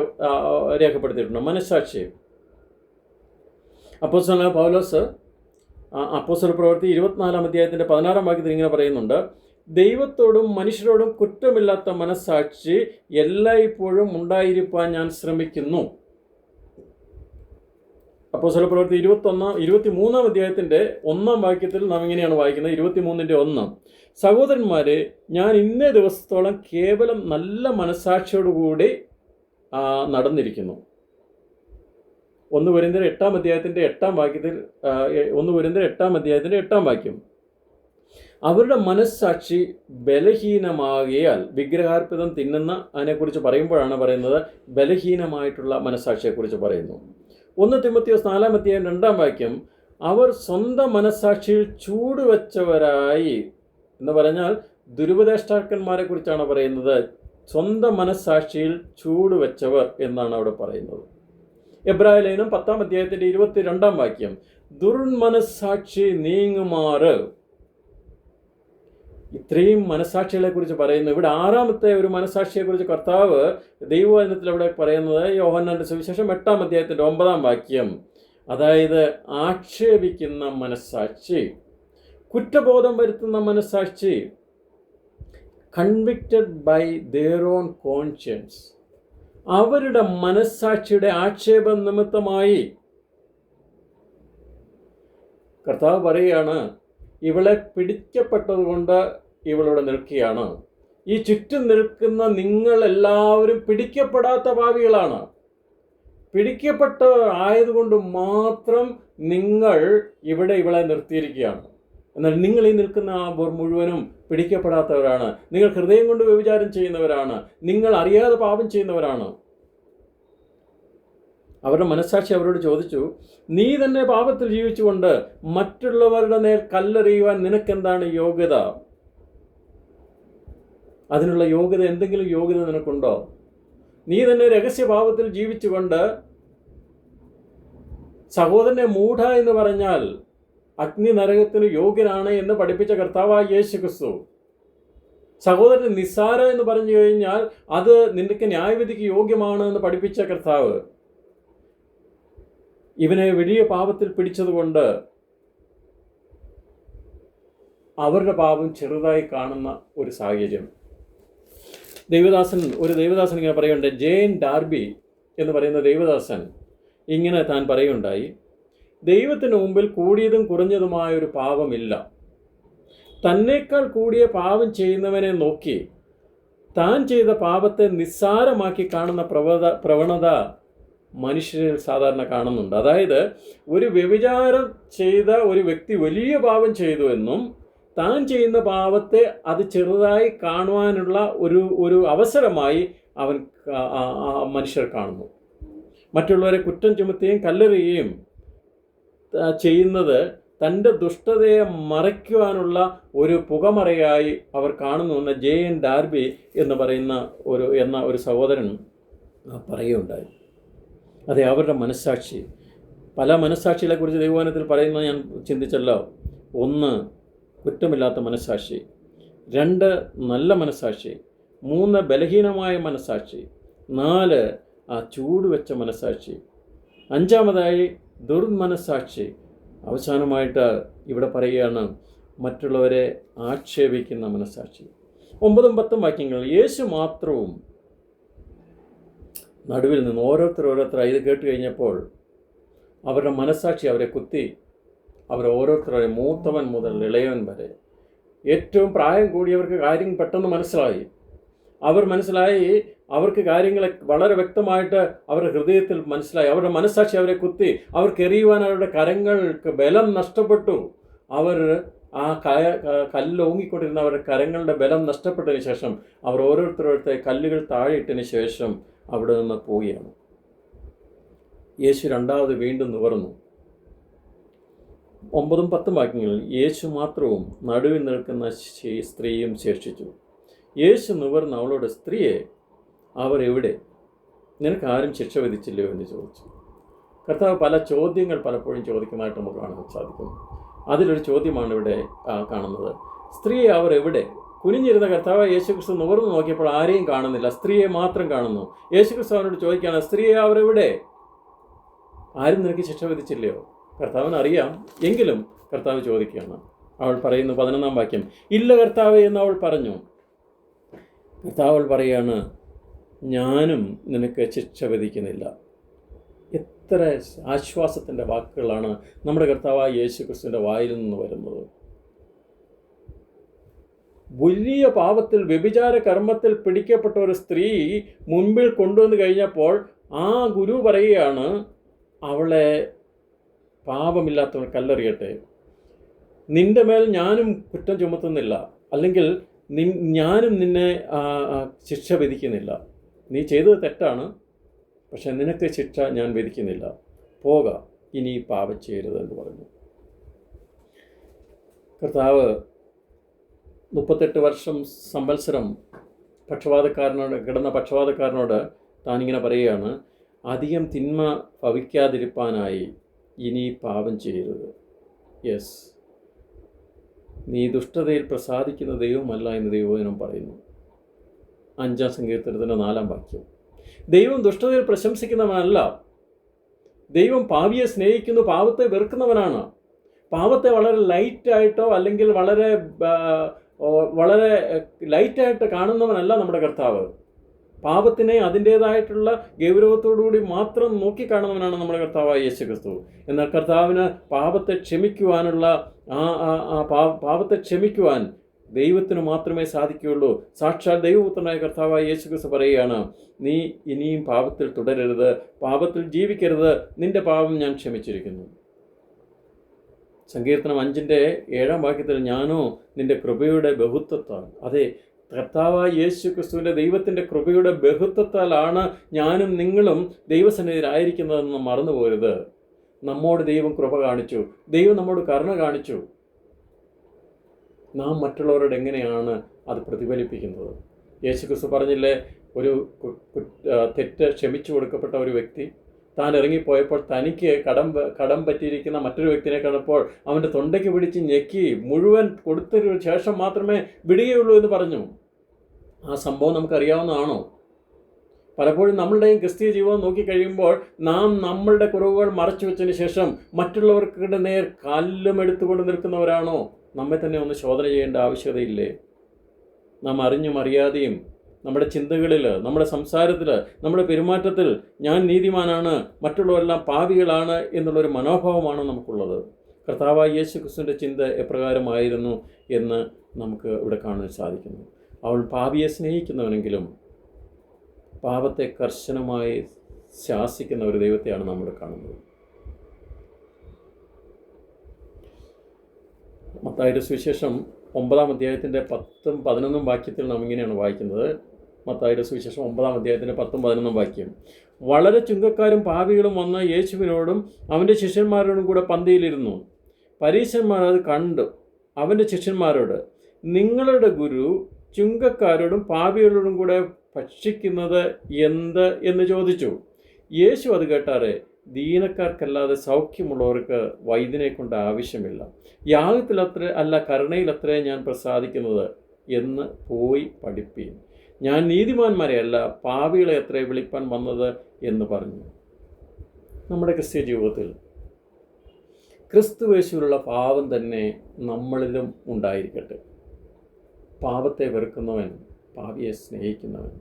രേഖപ്പെടുത്തിയിട്ടുണ്ട്. മനസ്സാക്ഷി അപ്പോസ്തലനായ പൗലോസ് അപ്പോസ്തല പ്രവൃത്തി 24ാം അധ്യായത്തിൻ്റെ 16ാം വാക്യത്തിൽ ഇങ്ങനെ പറയുന്നുണ്ട്, ദൈവത്തോടും മനുഷ്യരോടും കുറ്റമില്ലാത്ത മനസ്സാക്ഷി എല്ലായ്പ്പോഴും ഉണ്ടായിരിക്കാൻ ഞാൻ ശ്രമിക്കുന്നു. അപ്പോസ്തല പ്രവൃത്തി 23ാം അധ്യായത്തിൻ്റെ 1ാം വാക്യത്തിൽ നാം ഇങ്ങനെയാണ് വായിക്കുന്നത്. 23ന്റെ 1, സഹോദരന്മാരെ, ഞാൻ ഇന്നേ ദിവസത്തോളം കേവലം നല്ല മനസ്സാക്ഷിയോടുകൂടി നടന്നിരിക്കുന്നു. 1 കൊരിന്ത്യർ 8ാം അധ്യായത്തിൻ്റെ 8ാം വാക്യത്തിൽ 1 കൊരിന്ത്യർ 8ാം അധ്യായത്തിൻ്റെ 8ാം വാക്യം, അവരുടെ മനസ്സാക്ഷി ബലഹീനമാകിയാൽ വിഗ്രഹാർപ്പിതം തിന്നുന്ന അതിനെക്കുറിച്ച് പറയുമ്പോഴാണ് പറയുന്നത്, ബലഹീനമായിട്ടുള്ള മനസ്സാക്ഷിയെക്കുറിച്ച് പറയുന്നു. 1 തിമോത്തിയോസ് 4ാം അധ്യായം 2ാം വാക്യം, അവർ സ്വന്തം മനസ്സാക്ഷിയിൽ ചൂടുവെച്ചവരായി എന്ന് പറഞ്ഞാൽ ദുരുപദേഷ്ടാക്കന്മാരെ കുറിച്ചാണ് പറയുന്നത്. സ്വന്തം മനസ്സാക്ഷിയിൽ ചൂടുവെച്ചവർ എന്നാണ് അവിടെ പറയുന്നത്. എബ്രായ ലേഖനം 10-ാം അധ്യായത്തിൻ്റെ 22-ാം വാക്യം, ദുർമനസ്സാക്ഷി നീങ്ങുമാറ്. ഇത്രയും മനസ്സാക്ഷികളെ കുറിച്ച് പറയുന്നു. ഇവിടെ 6-ാമത്തെ ഒരു മനസ്സാക്ഷിയെക്കുറിച്ച് കർത്താവ് ദൈവവചനത്തിൽ ഇവിടെ പറയുന്നത് യോഹന്നാന്റെ സുവിശേഷം 8-ാം അധ്യായത്തിൻ്റെ 9-ാം വാക്യം. അതായത് ആക്ഷേപിക്കുന്ന മനസ്സാക്ഷി, കുറ്റബോധം വരുത്തുന്ന മനസ്സാക്ഷി, convicted by their own conscience. അവരുടെ മനസ്സാക്ഷിയുടെ ആക്ഷേപം നിമിത്തമായി കർത്താവ് പറയുകയാണ്, ഇവളെ പിടിക്കപ്പെട്ടതുകൊണ്ട് ഇവളിവിടെ നിൽക്കുകയാണ്. ഈ ചുറ്റും നിൽക്കുന്ന നിങ്ങളെല്ലാവരും പിടിക്കപ്പെടാത്ത പാപികളാണ്. പിടിക്കപ്പെട്ടവർ ആയതുകൊണ്ട് മാത്രം നിങ്ങൾ ഇവിടെ ഇവളെ നിർത്തിയിരിക്കുകയാണ്. എന്നാൽ നിങ്ങൾ ഈ നിൽക്കുന്ന മുഴുവനും പിടിക്കപ്പെടാത്തവരാണ്. നിങ്ങൾ ഹൃദയം കൊണ്ട് വ്യഭിചാരം ചെയ്യുന്നവരാണ്. നിങ്ങൾ അറിയാതെ പാപം ചെയ്യുന്നവരാണ്. അവരുടെ മനസ്സാക്ഷി അവരോട് ചോദിച്ചു, നീ തന്നെ പാപത്തിൽ ജീവിച്ചുകൊണ്ട് മറ്റുള്ളവരുടെ നേർ കല്ലെറിയുവാൻ നിനക്കെന്താണ് യോഗ്യത? അതിനുള്ള യോഗ്യത, എന്തെങ്കിലും യോഗ്യത നിനക്കുണ്ടോ? നീ തന്നെ രഹസ്യഭാവത്തിൽ ജീവിച്ചുകൊണ്ട് സഹോദരനെ മൂഢ എന്ന് പറഞ്ഞാൽ അഗ്നി നരകത്തിന് യോഗ്യനാണ് എന്ന് പഠിപ്പിച്ച കർത്താവായ യേശു ക്രിസ്തു. സഹോദരൻ നിസ്സാര എന്ന് പറഞ്ഞു കഴിഞ്ഞാൽ അത് നിനക്ക് ന്യായവിധിക്ക് യോഗ്യമാണ് എന്ന് പഠിപ്പിച്ച കർത്താവ് ഇവനെ വലിയ പാപത്തിൽ പിടിച്ചതുകൊണ്ട് അവരുടെ പാപം ചെറുതായി കാണുന്ന ഒരു സാഹചര്യം. ഒരു ദേവദാസൻ ഇങ്ങനെ പറയുന്നുണ്ട്. ജെയിൻ ഡാർബി എന്ന് പറയുന്ന ദേവദാസൻ ഇങ്ങനെ താൻ പറയുണ്ടായി, ദൈവത്തിന് മുമ്പിൽ കൂടിയതും കുറഞ്ഞതുമായ ഒരു പാപമില്ല. തന്നേക്കാൾ കൂടിയ പാപം ചെയ്യുന്നവനെ നോക്കി താൻ ചെയ്ത പാപത്തെ നിസ്സാരമാക്കി കാണുന്ന പ്രവണത മനുഷ്യരിൽ സാധാരണ കാണുന്നുണ്ട്. അതായത് ഒരു വ്യഭിചാരം ചെയ്ത ഒരു വ്യക്തി വലിയ പാപം ചെയ്തു എന്നും താൻ ചെയ്യുന്ന പാപത്തെ അത് ചെറുതായി കാണുവാനുള്ള ഒരു അവസരമായി മനുഷ്യർ കാണുന്നു. മറ്റുള്ളവരെ കുറ്റം ചുമത്തുകയും കല്ലെറിയുകയും ചെയ്യുന്നത് തൻ്റെ ദുഷ്ടതയെ മറയ്ക്കുവാനുള്ള ഒരു പുകമറയായി അവർ കാണുന്നുവെന്ന് ജെയിൻ ഡാർബി എന്ന് പറയുന്ന ഒരു സഹോദരൻ പറയുകയുണ്ടായി. അതെ, അവരുടെ മനസ്സാക്ഷി. പല മനസ്സാക്ഷികളെക്കുറിച്ച് ദൈവവചനത്തിൽ പറയുന്നത് ഞാൻ ചിന്തിച്ചല്ലോ. 1, കുറ്റമില്ലാത്ത മനസ്സാക്ഷി. 2, നല്ല മനസ്സാക്ഷി. 3, ബലഹീനമായ മനസ്സാക്ഷി. 4, ചൂട് വെച്ച മനസ്സാക്ഷി. 5-മതായി ദുർമനസ്സാക്ഷി. അവസാനമായിട്ട് ഇവിടെ പറയുകയാണ് മറ്റുള്ളവരെ ആക്ഷേപിക്കുന്ന മനസ്സാക്ഷി. 9-ഉം 10-ഉം വാക്യങ്ങൾ, യേശു മാത്രവും നടുവിൽ നിന്ന് ഓരോരുത്തരായി ഇത് കേട്ട് കഴിഞ്ഞപ്പോൾ അവരുടെ മനസ്സാക്ഷി അവരെ കുത്തി. ഓരോരുത്തരെ, മൂത്തവൻ മുതൽ ഇളയവൻ വരെ, ഏറ്റവും പ്രായം കൂടിയവർക്ക് കാര്യം പെട്ടെന്ന് മനസ്സിലായി. അവർക്ക് കാര്യങ്ങളെ വളരെ വ്യക്തമായിട്ട് അവരുടെ ഹൃദയത്തിൽ മനസ്സിലായി. അവരുടെ മനസ്സാക്ഷി അവരെ കുത്തി. അവർക്ക് എറിയുവാൻ അവരുടെ കരങ്ങൾക്ക് ബലം നഷ്ടപ്പെട്ടു. ആ കല്ല് ഓങ്ങിക്കൊണ്ടിരുന്ന അവരുടെ കരങ്ങളുടെ ബലം നഷ്ടപ്പെട്ടതിന് ശേഷം അവർ ഓരോരുത്തരുടെ കല്ലുകൾ താഴെയിട്ടതിന് ശേഷം അവിടെ നിന്ന് പോവുകയാണ്. യേശു രണ്ടാമത് വീണ്ടും നിവർന്നു. 9-ഉം 10-ഉം വാക്യങ്ങളിൽ, യേശു മാത്രവും നടുവിൽ നിൽക്കുന്ന സ്ത്രീയും ശേഷിച്ചു. യേശു നിവർന്ന് അവളോട്, സ്ത്രീയെ, അവർ എവിടെ? നിനക്ക് ആരും ശിക്ഷ വിധിച്ചില്ലയോ എന്ന് ചോദിച്ചു. കർത്താവ് പല ചോദ്യങ്ങൾ പലപ്പോഴും ചോദിക്കുന്നതായിട്ട് നമുക്ക് കാണാൻ സാധിക്കും. അതിലൊരു ചോദ്യമാണ് ഇവിടെ കാണുന്നത്. സ്ത്രീയെ, അവർ എവിടെ? കുനിഞ്ഞിരുന്ന കർത്താവ് യേശുക്രിസ്തു നിവർന്നു നോക്കിയപ്പോൾ ആരെയും കാണുന്നില്ല, സ്ത്രീയെ മാത്രം കാണുന്നു. യേശുക്രിസ്തു അവനോട് ചോദിക്കുകയാണ്, സ്ത്രീയെ, അവർ എവിടെ? ആരും നിനക്ക് ശിക്ഷ വിധിച്ചില്ലയോ? കർത്താവിന് അറിയാം, എങ്കിലും കർത്താവ് ചോദിക്കുകയാണ്. അവൾ പറയുന്നു, 11-ാം വാക്യം, ഇല്ല കർത്താവേ എന്ന് അവൾ പറഞ്ഞു. കർത്താവ് പറയുകയാണ്, ഞാനും നിനക്ക് ശിക്ഷ വിധിക്കുന്നില്ല. എത്ര ആശ്വാസത്തിൻ്റെ വാക്കുകളാണ് നമ്മുടെ കർത്താവായ യേശുക്രിസ്തുവിൻ്റെ വായിൽ നിന്ന് വരുന്നത്. വലിയ പാപത്തിൽ, വ്യഭിചാര കർമ്മത്തിൽ പിടിക്കപ്പെട്ട ഒരു സ്ത്രീ മുൻപിൽ കൊണ്ടുവന്ന് കഴിഞ്ഞപ്പോൾ ആ ഗുരു പറയുകയാണ്, അവളെ പാപമില്ലാത്തവൾ കല്ലെറിയട്ടെ. നിന്റെ മേൽ ഞാനും കുറ്റം ചുമത്തുന്നില്ല, അല്ലെങ്കിൽ ഞാനും നിന്നെ ശിക്ഷ വിധിക്കുന്നില്ല. നീ ചെയ്തത് തെറ്റാണ്, പക്ഷെ നിനക്ക് ശിക്ഷ ഞാൻ വിധിക്കുന്നില്ല. പോക, ഇനി പാപം ചെയ്യരുതെന്ന് പറഞ്ഞു. കർത്താവ് 38 വർഷം സംവത്സരം കിടന്ന പക്ഷപാതക്കാരനോട് താനിങ്ങനെ പറയുകയാണ്, അധികം തിന്മ ഭവിക്കാതിരിപ്പാനായി ഇനി പാപം ചെയ്യരുത്. യെസ്, നീ ദുഷ്ടതയിൽ പ്രസാദിക്കുന്ന ദൈവമല്ല എന്ന് ദൈവവചനം പറയുന്നു. 5-ാം സങ്കീർത്തനത്തിൻ്റെ 4-ാം വാക്യം. ദൈവം ദുഷ്ടതയിൽ പ്രശംസിക്കുന്നവനല്ല. ദൈവം പാപിയെ സ്നേഹിക്കുന്നു, പാപത്തെ വെറുക്കുന്നവനാണ്. പാപത്തെ വളരെ ലൈറ്റായിട്ടോ അല്ലെങ്കിൽ വളരെ ലൈറ്റായിട്ട് കാണുന്നവനല്ല നമ്മുടെ കർത്താവ്. പാപത്തിനെ അതിൻ്റേതായിട്ടുള്ള ഗൗരവത്തോടുകൂടി മാത്രം നോക്കിക്കാണുന്നവനാണ് നമ്മുടെ കർത്താവായ യേശു ക്രിസ്തു. എന്നാൽ കർത്താവിന് പാപത്തെ ക്ഷമിക്കുവാനുള്ള പാപത്തെ ക്ഷമിക്കുവാൻ ദൈവത്തിന് മാത്രമേ സാധിക്കുകയുള്ളൂ. സാക്ഷാൽ ദൈവപുത്രനായ കർത്താവായ യേശു ക്രിസ്തു പറയുകയാണ്, നീ ഇനിയും പാപത്തിൽ തുടരരുത്, പാപത്തിൽ ജീവിക്കരുത്, നിന്റെ പാപം ഞാൻ ക്ഷമിച്ചിരിക്കുന്നു. സങ്കീർത്തനം 5-ന്റെ 7-ാം വാക്യത്തിൽ, ഞാനോ നിന്റെ കൃപയുടെ ബഹുത്വത്താൽ, അതെ, കർത്താവായ യേശു ക്രിസ്തുവിൻ്റെ ദൈവത്തിൻ്റെ കൃപയുടെ ബഹുത്വത്താലാണ് ഞാനും നിങ്ങളും ദൈവസന്നിധിയിലായിരിക്കുന്നതെന്ന് മറന്നു പോരുത്. നമ്മോട് ദൈവം കൃപ കാണിച്ചു, ദൈവം നമ്മോട് കരുണ കാണിച്ചു. നാം മറ്റുള്ളവരോട് എങ്ങനെയാണ് അത് പ്രതിഫലിപ്പിക്കുന്നത്? യേശു ക്രിസ്തു പറഞ്ഞില്ലേ, ഒരു തെറ്റ് ക്ഷമിച്ചു കൊടുക്കപ്പെട്ട ഒരു വ്യക്തി താൻ ഇറങ്ങിപ്പോയപ്പോൾ തനിക്ക് കടം പറ്റിയിരിക്കുന്ന മറ്റൊരു വ്യക്തിനെ കണ്ടപ്പോൾ അവൻ്റെ തൊണ്ടയ്ക്ക് പിടിച്ച് ഞെക്കി മുഴുവൻ കൊടുത്തതിനു ശേഷം മാത്രമേ വിടുകയുള്ളൂ എന്ന് പറഞ്ഞു. ആ സംഭവം നമുക്കറിയാവുന്നതാണോ? പലപ്പോഴും നമ്മളുടെയും ക്രിസ്തീയ ജീവിതം നോക്കിക്കഴിയുമ്പോൾ നാം നമ്മളുടെ കുറവുകൾ മറച്ചു വെച്ചതിന് ശേഷം മറ്റുള്ളവർക്കിടെ നേർ കല്ലും എടുത്തുകൊണ്ട് നിൽക്കുന്നവരാണോ? നമ്മെ തന്നെ ഒന്ന് ശോധന ചെയ്യേണ്ട ആവശ്യകതയില്ലേ? നാം അറിഞ്ഞും അറിയാതെയും നമ്മുടെ ചിന്തകളിൽ, നമ്മുടെ സംസാരത്തിൽ, നമ്മുടെ പെരുമാറ്റത്തിൽ ഞാൻ നീതിമാനാണ്, മറ്റുള്ളവരെല്ലാം പാപികളാണ് എന്നുള്ളൊരു മനോഭാവമാണ് നമുക്കുള്ളത്. കർത്താവായ യേശു ക്രിസ്തുവിൻ്റെ ചിന്ത എപ്രകാരമായിരുന്നു എന്ന് നമുക്ക് ഇവിടെ കാണാൻ സാധിക്കുന്നു. അവൻ പാപിയെ സ്നേഹിക്കുന്നവനെങ്കിലും പാപത്തെ കർശനമായി ശാസിക്കുന്ന ഒരു ദൈവത്തെയാണ് നമ്മൾ കാണുന്നത്. മത്തായിയുടെ സുവിശേഷം 9-ാം അധ്യായത്തിൻ്റെ 10-11 വാക്യത്തിൽ നാം ഇങ്ങനെയാണ് വായിക്കുന്നത്. മത്തായിയുടെ സുവിശേഷം 9-ാം അധ്യായത്തിൻ്റെ 10-11 വാക്യം. വളരെ ചുങ്കക്കാരും പാപികളും വന്ന് യേശുവിനോടും അവൻ്റെ ശിഷ്യന്മാരോടും കൂടെ പന്തിയിലിരുന്നു. പരീശന്മാർ അത് കണ്ടു അവൻ്റെ ശിഷ്യന്മാരോട്, നിങ്ങളുടെ ഗുരു ചുങ്കക്കാരോടും പാപികളോടും കൂടെ ഭക്ഷിക്കുന്നത് എന്ത് എന്ന് ചോദിച്ചു. യേശു അത് കേട്ടാറെ, ദീനക്കാർക്കല്ലാതെ സൗഖ്യമുള്ളവർക്ക് വൈദ്യനെ കൊണ്ട് ആവശ്യമില്ല, യാഗത്തിലത്ര അല്ല കരുണയിലത്രേ ഞാൻ പ്രസാദിക്കുന്നത് എന്ന് പോയി പഠിപ്പീൻ. ഞാൻ നീതിമാന്മാരെ അല്ല പാപികളെ എത്രേ വിളിപ്പാൻ വന്നത് എന്ന് പറഞ്ഞു. നമ്മുടെ ക്രിസ്ത്യ ജീവിതത്തിൽ ക്രിസ്തുവേശുവിലുള്ള പാപം തന്നെ നമ്മളിലും ഉണ്ടായിരിക്കട്ടെ. പാപത്തെ വെറുക്കുന്നവൻ, പാപിയെ സ്നേഹിക്കുന്നവൻ.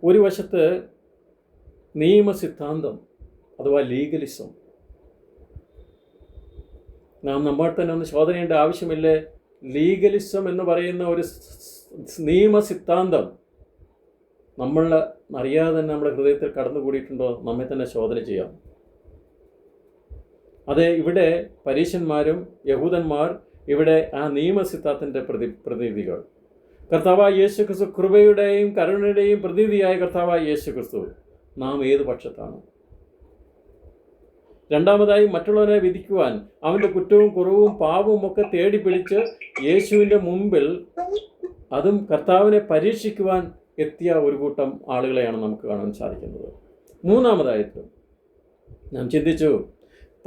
ഒരു വശത്ത് നിയമസിദ്ധാന്തം അഥവാ ലീഗലിസം. നാം നമ്മൾ തന്നെ ഒന്ന് ശോധന ചെയ്യേണ്ട ആവശ്യമില്ലേ? ലീഗലിസം എന്ന് പറയുന്ന ഒരു നിയമസിദ്ധാന്തം നമ്മൾ അറിയാതെ തന്നെ നമ്മുടെ ഹൃദയത്തിൽ കടന്നുകൂടിയിട്ടുണ്ടോ? നമ്മെ തന്നെ ശോധന ചെയ്യാം. അതെ, ഇവിടെ പരീശന്മാരും യഹൂദന്മാർ ഇവിടെ ആ നിയമസിദ്ധാന്തത്തിൻ്റെ പ്രതിനിധികൾ. കർത്താവായ യേശു ക്രിസ്തു കൃപയുടെയും കരുണയുടെയും പ്രതിനിധിയായ കർത്താവായ യേശു ക്രിസ്തു. നാം ഏത് പക്ഷത്താണ്? രണ്ടാമതായി, മറ്റുള്ളവരെ വിധിക്കുവാൻ അവൻ്റെ കുറ്റവും കുറവും പാപവും ഒക്കെ തേടി പിടിച്ച് യേശുവിൻ്റെ മുമ്പിൽ, അതും കർത്താവിനെ പരീക്ഷിക്കുവാൻ എത്തിയ ഒരു കൂട്ടം ആളുകളെയാണ് നമുക്ക് കാണാൻ സാധിക്കുന്നത്. മൂന്നാമതായിട്ട് നാം ചിന്തിച്ചു,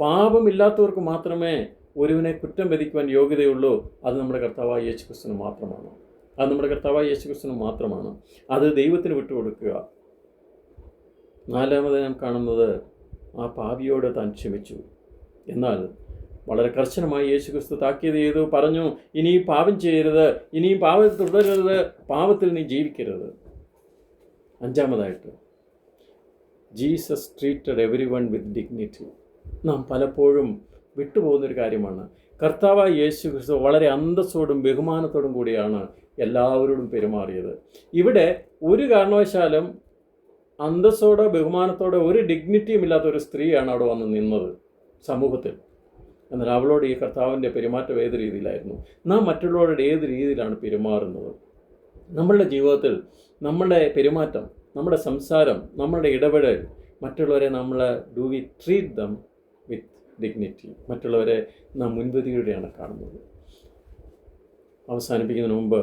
പാപമില്ലാത്തവർക്ക് മാത്രമേ ഒരുവനെ കുറ്റം വിധിക്കുവാൻ യോഗ്യതയുള്ളൂ. അത് നമ്മുടെ കർത്താവായ യേശു ക്രിസ്തുവിന് മാത്രമാണ്. അത് ദൈവത്തിന് വിട്ടുകൊടുക്കുക. നാലാമത് നാം കാണുന്നത്, ആ പാപിയോട് താൻ ക്ഷമിച്ചു. എന്നാൽ വളരെ കർശനമായി യേശു ക്രിസ്തു താക്കീത് ചെയ്തു, പറഞ്ഞു, ഇനിയും പാപം ചെയ്യരുത്, ഇനിയും പാപത്തിൽ തുടരരുത്, പാപത്തിൽ നീ ജീവിക്കരുത്. അഞ്ചാമതായിട്ട്, Jesus treated everyone with dignity. നാം പലപ്പോഴും വിട്ടുപോകുന്നൊരു കാര്യമാണ്. കർത്താവായ യേശു ക്രിസ്തു വളരെ അന്തസ്സോടും ബഹുമാനത്തോടും കൂടിയാണ് എല്ലാവരോടും പെരുമാറിയത്. ഇവിടെ ഒരു കാരണവശാലും അന്തസ്സോടോ ബഹുമാനത്തോടോ ഒരു ഡിഗ്നിറ്റിയും ഇല്ലാത്ത ഒരു സ്ത്രീയാണ് അവിടെ വന്ന് നിന്നത് സമൂഹത്തിൽ. എന്നാൽ അവളോട് ഈ കർത്താവിൻ്റെ പെരുമാറ്റം ഏത് രീതിയിലായിരുന്നു? നാം മറ്റുള്ളവരോട് ഏത് രീതിയിലാണ് പെരുമാറുന്നത്? നമ്മളുടെ ജീവിതത്തിൽ നമ്മുടെ പെരുമാറ്റം, നമ്മുടെ സംസാരം, നമ്മളുടെ ഇടപെടൽ, മറ്റുള്ളവരെ നമ്മൾ do we treat dum with dignity? മറ്റുള്ളവരെ നാം മുൻപതിയോടെയാണ് കാണുന്നത്. അവസാനിപ്പിക്കുന്നതിന് മുമ്പ്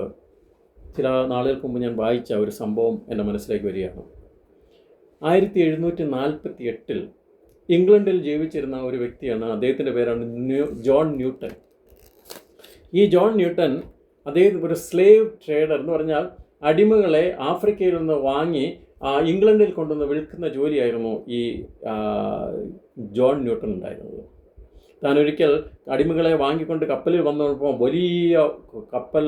ചില നാളുകൾക്ക് മുമ്പ് ഞാൻ വായിച്ച ഒരു സംഭവം എൻ്റെ മനസ്സിലേക്ക് വരികയാണ്. 1748 ഇംഗ്ലണ്ടിൽ ജീവിച്ചിരുന്ന ഒരു വ്യക്തിയാണ്. അദ്ദേഹത്തിൻ്റെ പേരാണ് ജോൺ ന്യൂട്ടൺ. ഈ ജോൺ ന്യൂട്ടൺ അദ്ദേഹം ഒരു സ്ലേവ് ട്രേഡർ എന്ന് പറഞ്ഞാൽ അടിമകളെ ആഫ്രിക്കയിൽ നിന്ന് വാങ്ങി ഇംഗ്ലണ്ടിൽ കൊണ്ടുവന്ന് വിൽക്കുന്ന ജോലിയായിരുന്നു ഈ ജോൺ ന്യൂട്ടൺ ഉണ്ടായിരുന്നത്. താൻ ഒരിക്കൽ അടിമകളെ വാങ്ങിക്കൊണ്ട് കപ്പലിൽ വന്നപ്പോൾ വലിയ കപ്പൽ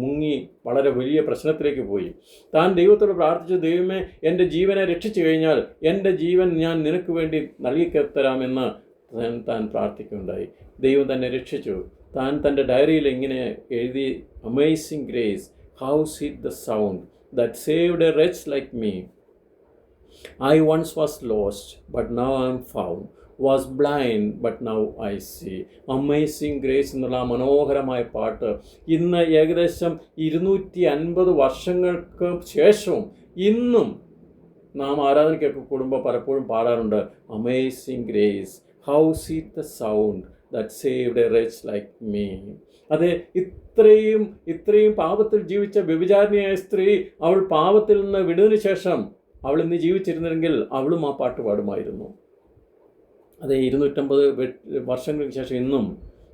മുങ്ങി വളരെ വലിയ പ്രശ്നത്തിലേക്ക് പോയി. താൻ ദൈവത്തോട് പ്രാർത്ഥിച്ചു, ദൈവമേ, എൻ്റെ ജീവനെ രക്ഷിച്ചു കഴിഞ്ഞാൽ എൻ്റെ ജീവൻ ഞാൻ നിനക്ക് വേണ്ടി നൽകിത്തരാമെന്ന് താൻ പ്രാർത്ഥിക്കുകയുണ്ടായി. ദൈവം തന്നെ രക്ഷിച്ചു. താൻ തൻ്റെ ഡയറിയിൽ ഇങ്ങനെ എഴുതി, amazing grace, how sweet the sound that saved a wretch like me. I once was lost, but now I am found. Was blind, but now I see. Amazing grace എന്നുള്ള ആ മനോഹരമായ പാട്ട് ഇന്ന് ഏകദേശം 250 വർഷങ്ങൾക്ക് ശേഷവും ഇന്നും നാം ആരാധനയ്ക്കൊക്കെ കൂടുമ്പോൾ പലപ്പോഴും പാടാറുണ്ട്. Amazing grace, how sweet the sound that saved A wretch like me. അതെ, ഇത്രയും പാപത്തിൽ ജീവിച്ച വ്യഭിചാരിണിയായ സ്ത്രീ, അവൾ പാപത്തിൽ നിന്ന് വിടുന്നതിന് ശേഷം അവൾ ഇന്ന് ജീവിച്ചിരുന്നെങ്കിൽ അവളും ആ പാട്ട് പാടുമായിരുന്നു. അതെ, 250 വർഷങ്ങൾക്ക് ശേഷം ഇന്നും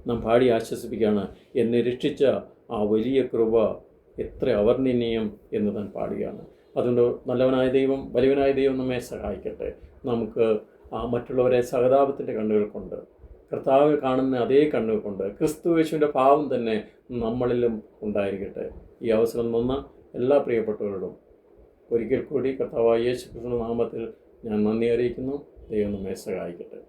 നാം പാടി ആശ്വസിപ്പിക്കുകയാണ്, എന്നെ രക്ഷിച്ച ആ വലിയ കൃപ എത്ര അവർണ്ണനീയം എന്ന് താൻ പാടുകയാണ്. അതുകൊണ്ട് നല്ലവനായ ദൈവം, വലിയവനായ ദൈവം നമ്മെ സഹായിക്കട്ടെ. നമുക്ക് മറ്റുള്ളവരെ സഹതാപത്തിൻ്റെ കണ്ണുകൾ കൊണ്ട്, കർത്താവ് കാണുന്ന അതേ കണ്ണുകൾ കൊണ്ട് ക്രിസ്തു യേശുവിൻ്റെ ഭാവം തന്നെ നമ്മളിലും ഉണ്ടായിരിക്കട്ടെ. ഈ അവസരം തന്ന എല്ലാ പ്രിയപ്പെട്ടവരോടും ഒരിക്കൽ കൂടി കർത്താവായ യേശു ക്രിസ്തുവിന്റെ നാമത്തിൽ ഞാൻ നന്ദി അറിയിക്കുന്നു. ദൈവം നമ്മെ സഹായിക്കട്ടെ.